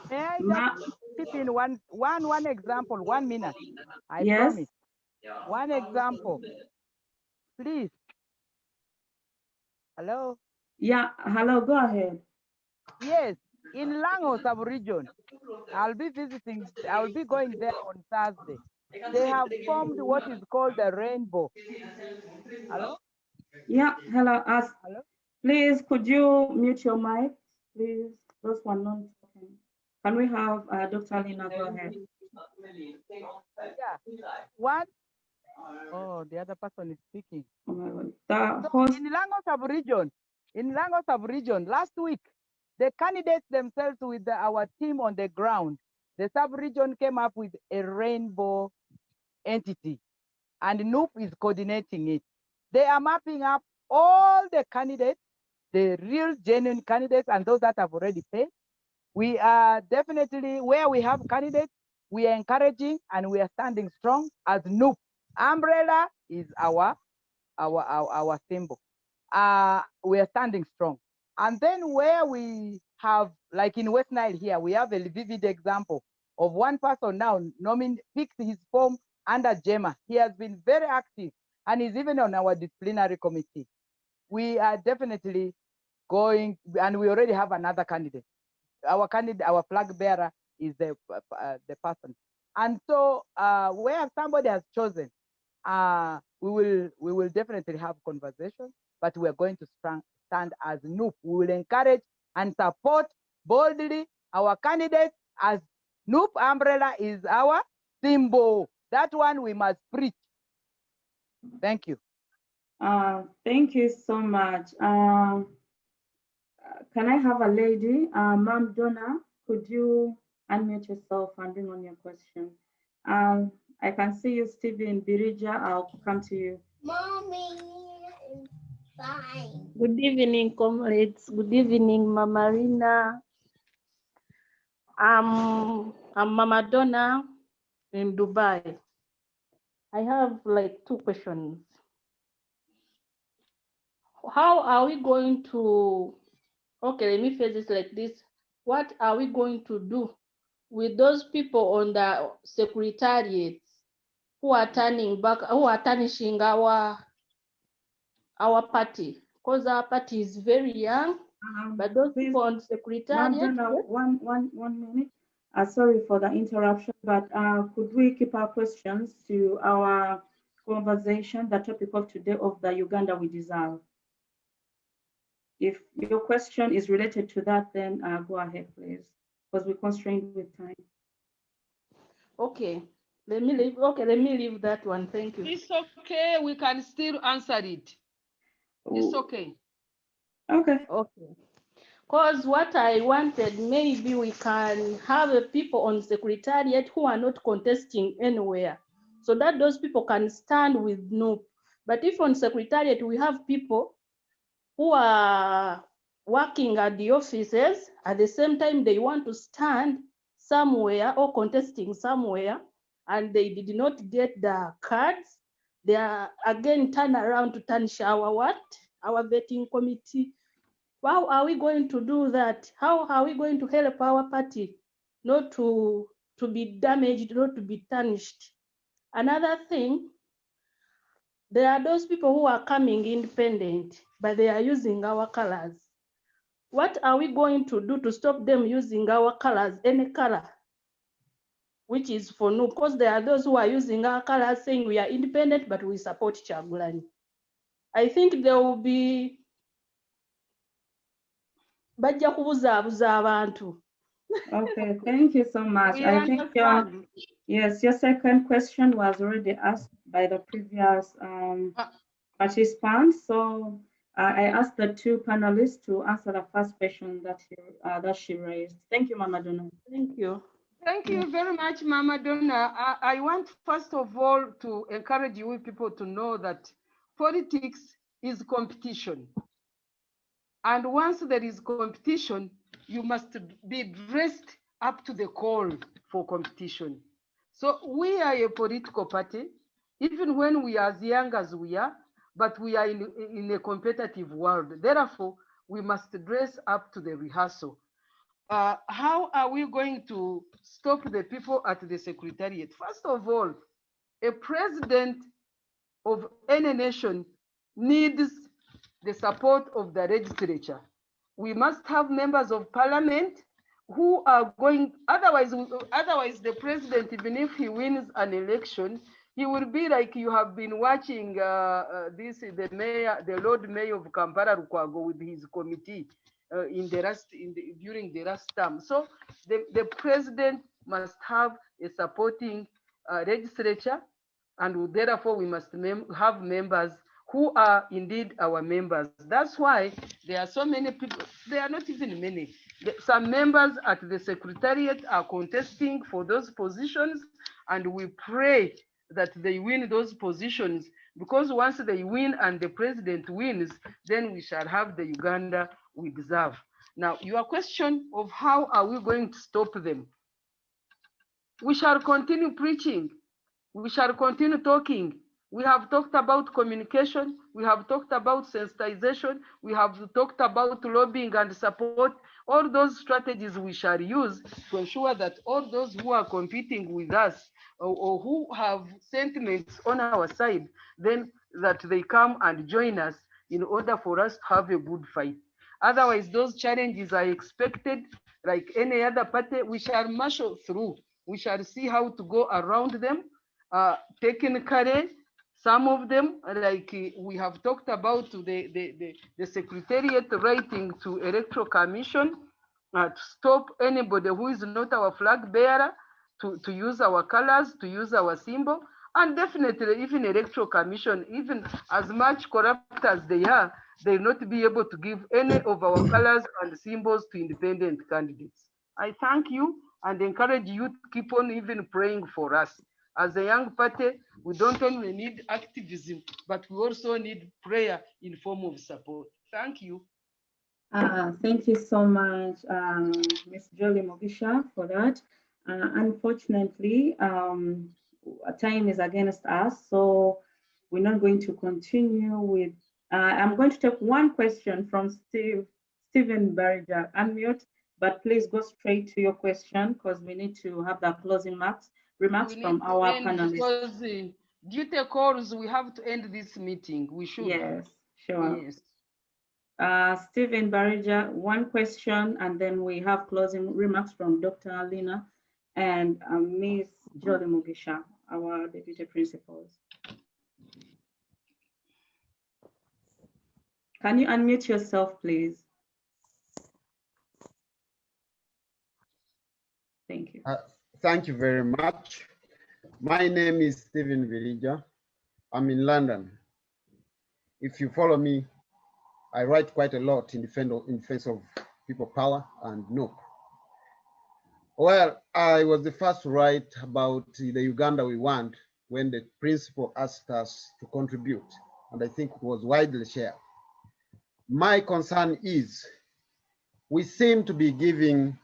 May I just chip in one example, 1 minute? I yes. promise. One example, please. Hello? Yeah, hello, go ahead. Yes, in Lango sub-region, I'll be going there on Thursday. They have formed what is called the rainbow. Hello? Yeah, hello. Hello? Please, could you mute your mic, please? Those one not talking. Can we have Dr. Lina go ahead? Yeah. What? Oh, the other person is speaking. Oh my God. The host... In Lango sub-region, last week, the candidates themselves with our team on the ground, the sub-region came up with a rainbow entity, and NUP is coordinating it. They are mapping up all the candidates, the real genuine candidates, and those that have already paid. We are definitely, where we have candidates, we are encouraging and we are standing strong as NUP. Umbrella is our symbol. We are standing strong. And then where we have, like in West Nile here, we have a vivid example of one person now picked his form under JEMA. He has been very active and is even on our disciplinary committee. We are definitely going, and we already have another candidate. Our flag bearer is the person. And so where somebody has chosen, we will definitely have conversation, but we are going to stand as NUP. We will encourage and support boldly our candidate, as NUP umbrella is our symbol. That one we must preach. Thank you. Thank you so much. Can I have a lady, Ma'am Donna? Could you unmute yourself and bring on your question? I can see you, Stephen Birija. I'll come to you. Mommy, fine. Good evening, comrades. Good evening, Mama Rina. I'm Mama Donna in Dubai. I have like 2 questions. How are we going to, okay, let me phrase this like this. What are we going to do with those people on the secretariats who are tarnishing our party? Because our party is very young, but those people on secretariat. Donna, one minute. Sorry for the interruption, but could we keep our questions to our conversation, the topic of today of the Uganda we deserve? If your question is related to that, then go ahead, please, because we're constrained with time. Okay, let me leave that one. Thank you. It's okay. We can still answer it. It's okay. Okay. Because what I wanted, maybe we can have people on secretariat who are not contesting anywhere, so that those people can stand with NUP. But if on secretariat we have people who are working at the offices, at the same time they want to stand somewhere or contesting somewhere, and they did not get the cards, they are again turn around to tarnish our vetting committee. How are we going to do that? How are we going to help our party not to be damaged, not to be tarnished? Another thing, there are those people who are coming independent, but they are using our colors. What are we going to do to stop them using our colors, any color, which is for no? Because there are those who are using our colors saying we are independent, but we support Kyagulanyi. I think there will be bajja kubuzaabuza abantu. Okay, thank you so much. We I think understand. your second question was already asked by the previous participants. So I asked the two panelists to answer the first question that she raised. Thank you, Mama Donna. Thank you. Thank you very much, Mama Donna. I want first of all to encourage you people to know that politics is competition. And once there is competition, you must be dressed up to the call for competition. So we are a political party, even when we are as young as we are, but we are in a competitive world. Therefore, we must dress up to the rehearsal. How are we going to stop the people at the secretariat? First of all, a president of any nation needs the support of the legislature. We must have members of parliament who are going, otherwise the president, even if he wins an election, he will be like you have been watching the Lord Mayor of Kampala Lukwago with his committee during the last term. So the president must have a supporting legislature, and therefore we must have members who are indeed our members. That's why there are so many people, there are not even many. Some members at the secretariat are contesting for those positions, and we pray that they win those positions, because once they win and the president wins, then we shall have the Uganda we deserve. Now, your question of how are we going to stop them? We shall continue preaching. We shall continue talking. We have talked about communication. We have talked about sensitization. We have talked about lobbying and support. All those strategies we shall use to ensure that all those who are competing with us or who have sentiments on our side, then that they come and join us in order for us to have a good fight. Otherwise, those challenges are expected, like any other party. We shall marshal through. We shall see how to go around them. Technically, some of them, like we have talked about the secretariat writing to Electoral Commission to stop anybody who is not our flag bearer to use our colors, to use our symbol. And definitely even Electoral Commission, even as much corrupt as they are, they will not be able to give any of our colors and symbols to independent candidates. I thank you and encourage you to keep on even praying for us. As a young party, we don't only need activism, but we also need prayer in form of support. Thank you. Thank you so much, Ms. Jolie Mogisha, for that. Unfortunately, time is against us, so we're not going to continue with. I'm going to take one question from Stephen Barriger. Unmute, but please go straight to your question because we need to have the closing remarks from our panelists. Because due to calls, we have to end this meeting. We should. Yes, sure. Yes. Stephen Barriger, one question, and then we have closing remarks from Dr. Alina and Ms. Jolie Mugisha, our deputy principals. Can you unmute yourself, please? Thank you. Thank you very much. My name is Stephen Barriger. I'm in London. If you follow me, I write quite a lot in defense of people power and NOP. Well, I was the first to write about the Uganda we want when the principal asked us to contribute, and I think it was widely shared. My concern is we seem to be giving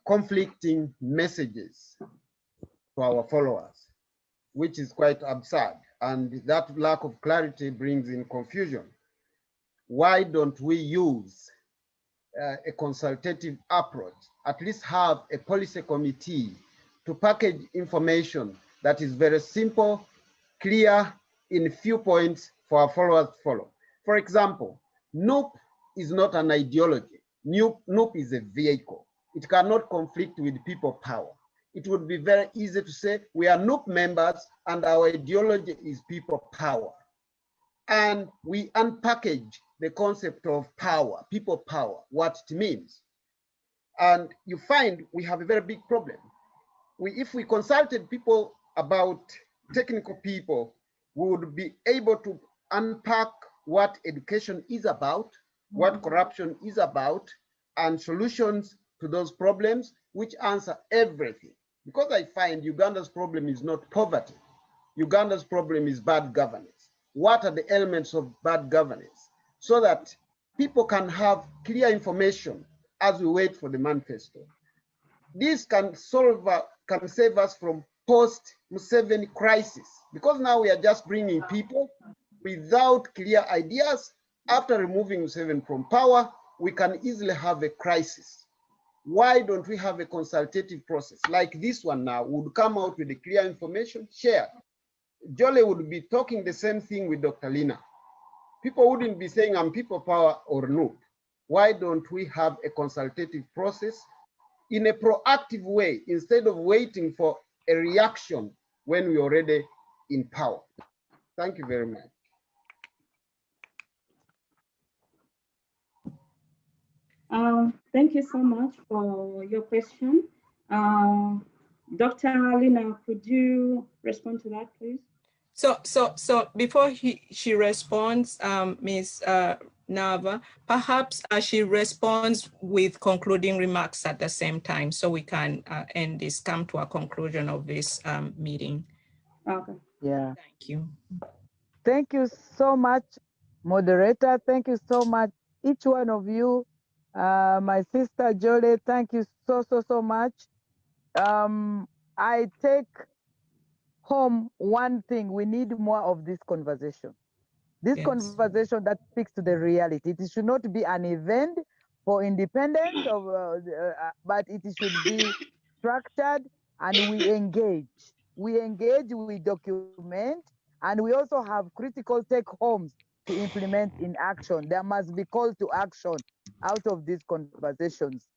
conflicting messages to our followers, which is quite absurd. And that lack of clarity brings in confusion. Why don't we use a consultative approach, at least have a policy committee to package information that is very simple, clear, in few points for our followers to follow. For example, NUP is not an ideology. NUP is a vehicle. It cannot conflict with people power. It would be very easy to say we are NUP members and our ideology is people power. And we unpackage the concept of power, people power, what it means. And you find we have a very big problem. If we consulted people about technical people, we would be able to unpack what education is about, what corruption is about, and solutions to those problems, which answer everything. Because I find Uganda's problem is not poverty. Uganda's problem is bad governance. What are the elements of bad governance? So that people can have clear information as we wait for the manifesto. This can save us from post-Museveni crisis, because now we are just bringing people without clear ideas. After removing Museveni from power, we can easily have a crisis. Why don't we have a consultative process like this one now? Would come out with the clear information shared. Jolly would be talking the same thing with Dr. Lina. People wouldn't be saying I'm people power or no. Why don't we have a consultative process in a proactive way instead of waiting for a reaction when we're already in power? Thank you very much. Thank you so much for your question. Dr. Lina, could you respond to that, please? So before she responds, Ms. Nava, perhaps she responds with concluding remarks at the same time, so we can end this, come to a conclusion of this meeting. Okay. Yeah. Thank you. Thank you so much, moderator. Thank you so much, each one of you. My sister Jolie, thank you so much. I take home one thing: we need more of this conversation. This conversation that speaks to the reality. It should not be an event for independence of, but it should be structured, and we engage. We engage, we document, and we also have critical take homes to implement in action. There must be call to action out of these conversations.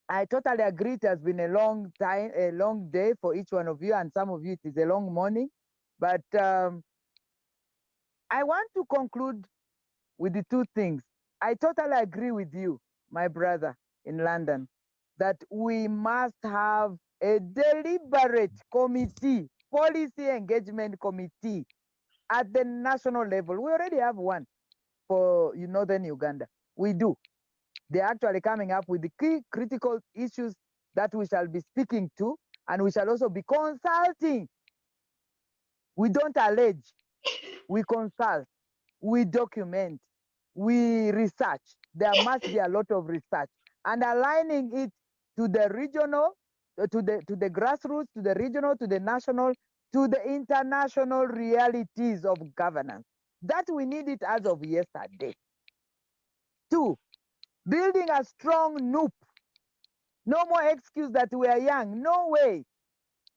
I totally agree. It has been a long time, a long day for each one of you, and some of you it is a long morning. But I want to conclude with the two things. I totally agree with you, my brother in London, that we must have a deliberate committee, policy engagement committee at the national level. We already have one for northern Uganda. We do. They're actually coming up with the key critical issues that we shall be speaking to, and we shall also be consulting. We don't allege, we consult, we document, we research. There must be a lot of research, and aligning it to the regional, to the grassroots, to the regional, to the national, to the international realities of governance. That we need it as of yesterday. 2, building a strong NUP. No more excuse that we are young. No way.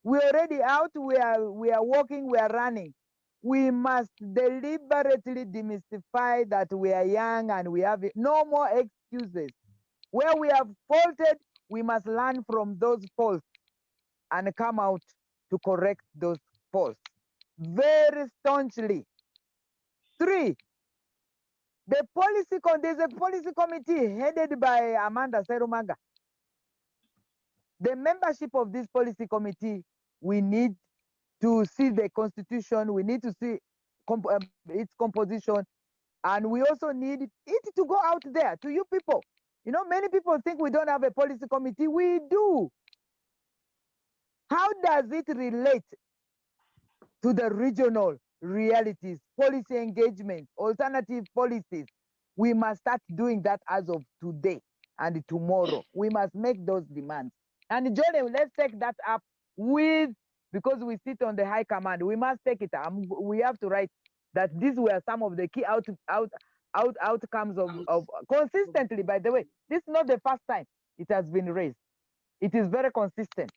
We're already out. We are walking. We are running. We must deliberately demystify that we are young and we have it. No more excuses. Where we have faulted, we must learn from those faults and come out to correct those faults very staunchly. 3, there's a policy committee headed by Amanda Serumaga. The membership of this policy committee, we need to see the constitution, we need to see its composition, and we also need it to go out there to you people. Many people think we don't have a policy committee. We do. How does it relate to the regional realities, policy engagement, alternative policies? We must start doing that as of today and tomorrow. We must make those demands. And Johnny, let's take that up because we sit on the high command, we must take it. We have to write that these were some of the key outcomes of consistently. By the way, this is not the first time it has been raised. It is very consistent,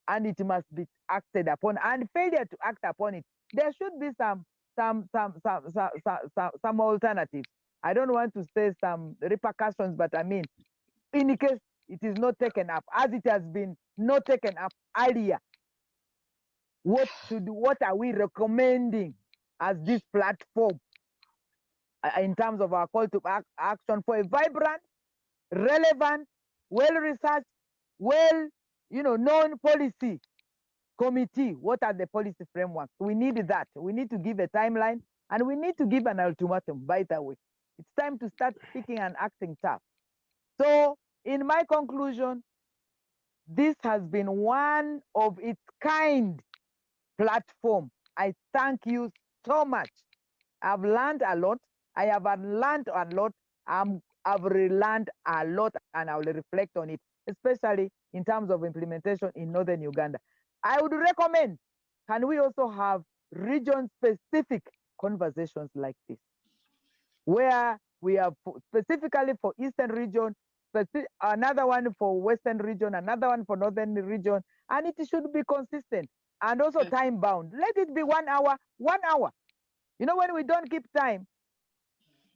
and it must be acted upon. And failure to act upon it, there should be some alternatives. I don't want to say some repercussions, but I mean, in case it is not taken up, as it has been not taken up earlier, what are we recommending as this platform in terms of our call to action for a vibrant, relevant, well-researched, known policy committee? What are the policy frameworks? We need that. We need to give a timeline, and we need to give an ultimatum. By the way, it's time to start speaking and acting tough. So in my conclusion, this has been one of its kind platform. I thank you so much. I've learned a lot. I have learned a lot. I've relearned a lot, and I will reflect on it, especially in terms of implementation in northern Uganda. I would recommend, can we also have region-specific conversations like this, where we have specifically for Eastern region, another one for Western region, another one for Northern region, and it should be consistent and also time bound. Let it be 1 hour, 1 hour. When we don't keep time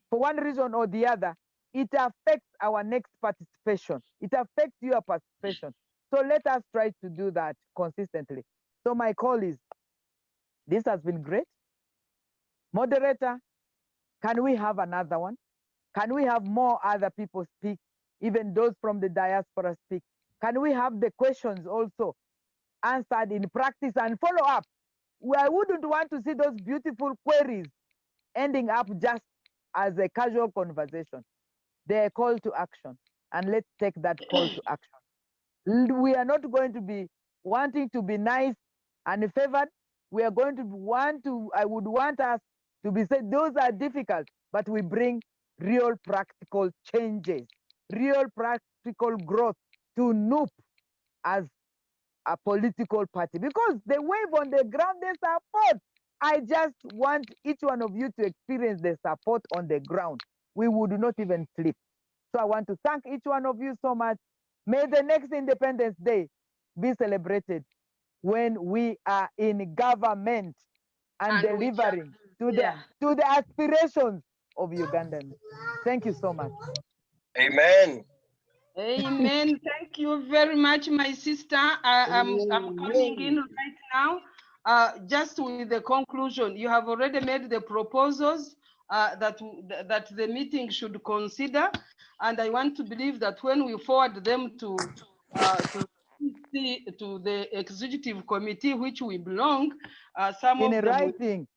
for one reason or the other, it affects our next participation. It affects your participation. So let us try to do that consistently. So my call is, this has been great. Moderator, can we have another one? Can we have more other people speak, even those from the diaspora speak? Can we have the questions also answered in practice and follow up? I wouldn't want to see those beautiful queries ending up just as a casual conversation. They're a call to action, and let's take that call to action. We are not going to be wanting to be nice and favored. We are going to I would want us to be said, those are difficult, but we bring real practical changes, real practical growth to NUP as a political party, because the wave on the ground, the support. I just want each one of you to experience the support on the ground. We would not even sleep. So I want to thank each one of you so much. May the next Independence Day be celebrated when we are in government and delivering to the aspirations of Ugandans. Thank you so much. Amen. Amen. Thank you very much, my sister. I'm coming in right now. Just with the conclusion, you have already made the proposals that the meeting should consider, and I want to believe that when we forward them to the executive committee, which we belong, some in of them writing.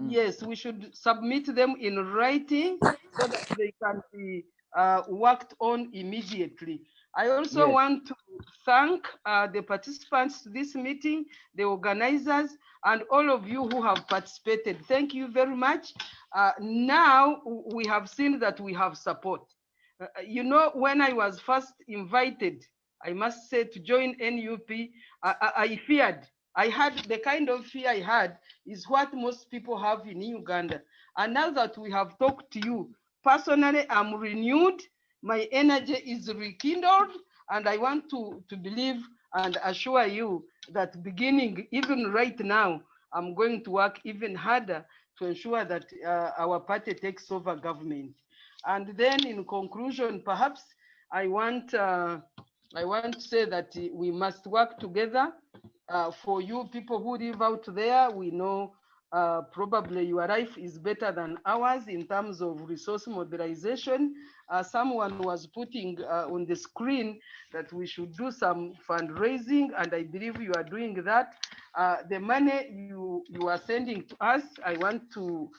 Yes, we should submit them in writing so that they can be worked on immediately. I also want to thank the participants to this meeting, the organizers, and all of you who have participated. Thank you very much. Now we have seen that we have support. When I was first invited, I must say, to join NUP, I feared. I had the kind of fear I had is what most people have in Uganda. And now that we have talked to you, personally, I'm renewed, my energy is rekindled, and I want to believe and assure you that beginning, even right now, I'm going to work even harder to ensure that our party takes over government. And then in conclusion, perhaps I want to say that we must work together. For you people who live out there, we know probably your life is better than ours in terms of resource mobilization. Someone was putting on the screen that we should do some fundraising, and I believe you are doing that. The money you are sending to us, I want to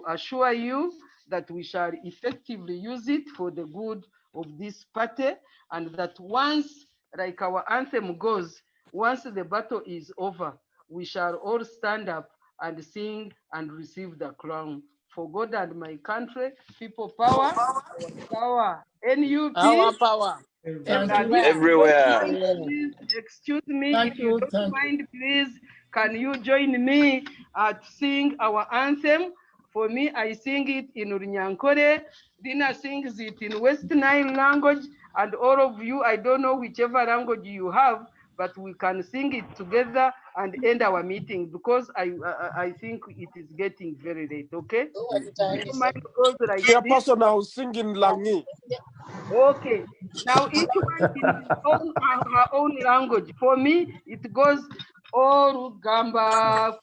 assure you that we shall effectively use it for the good of this party, and that once, like our anthem goes, once the battle is over, we shall all stand up and sing and receive the crown. For God and my country, people power, our power, NUP. Our power. Everywhere. Please excuse me, if you don't mind, please, can you join me to sing our anthem? For me, I sing it in Runyankore, Dina sings it in West Nile language, and all of you, I don't know whichever language you have, but we can sing it together and end our meeting because I think it is getting very late, okay? Do you mind goes like Yeah, this? person now singing Langi. Okay. Now each one in his own her own language. For me, it goes Orugamba.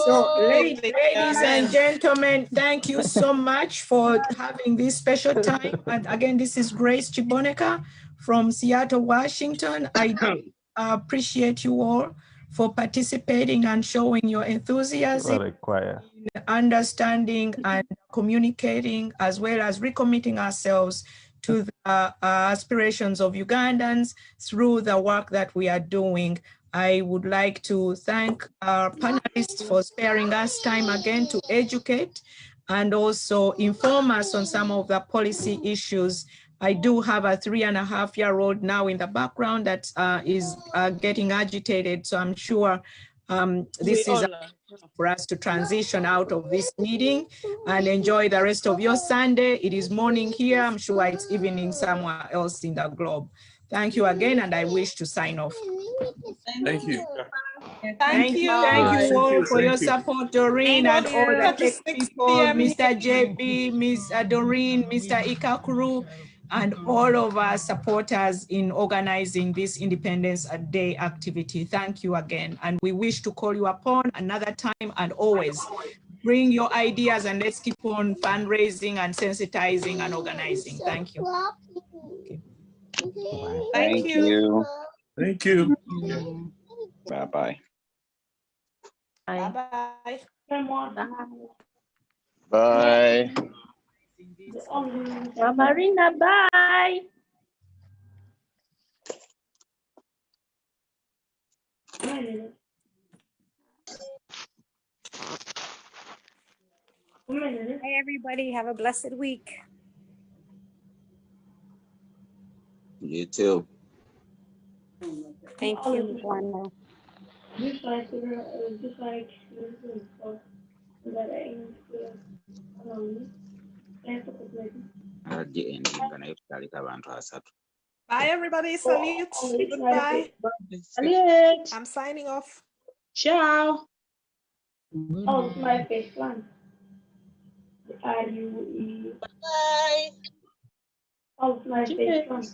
So, ladies and gentlemen, thank you so much for having this special time. And again, this is Grace Chiboneka from Seattle, Washington. I appreciate you all for participating and showing your enthusiasm, understanding and communicating, as well as recommitting ourselves to the aspirations of Ugandans through the work that we are doing. I would like to thank our panelists for sparing us time again to educate and also inform us on some of the policy issues. I do have a 3.5-year-old now in the background that is getting agitated. So I'm sure this is for us to transition out of this meeting and enjoy the rest of your Sunday. It is morning here. I'm sure it's evening somewhere else in the globe. Thank you again, and I wish to sign off. Thank you. Thank you all for your support, Doreen, and all the tech people, Mr. JB, Ms. Doreen, Mr. Ikakuru, and all of our supporters in organizing this Independence Day activity. Thank you again. And we wish to call you upon another time, and always bring your ideas, and let's keep on fundraising and sensitizing and organizing. Thank you. Okay. Thank you. Thank you. Bye-bye. Bye-bye. Bye. Marina, bye. Hey, everybody. Have a blessed week. You too. Thank you, Wanda. Bye, everybody. Salute. Goodbye. I'm signing off. Ciao. Oh, my face one. Bye. Oh, my face one.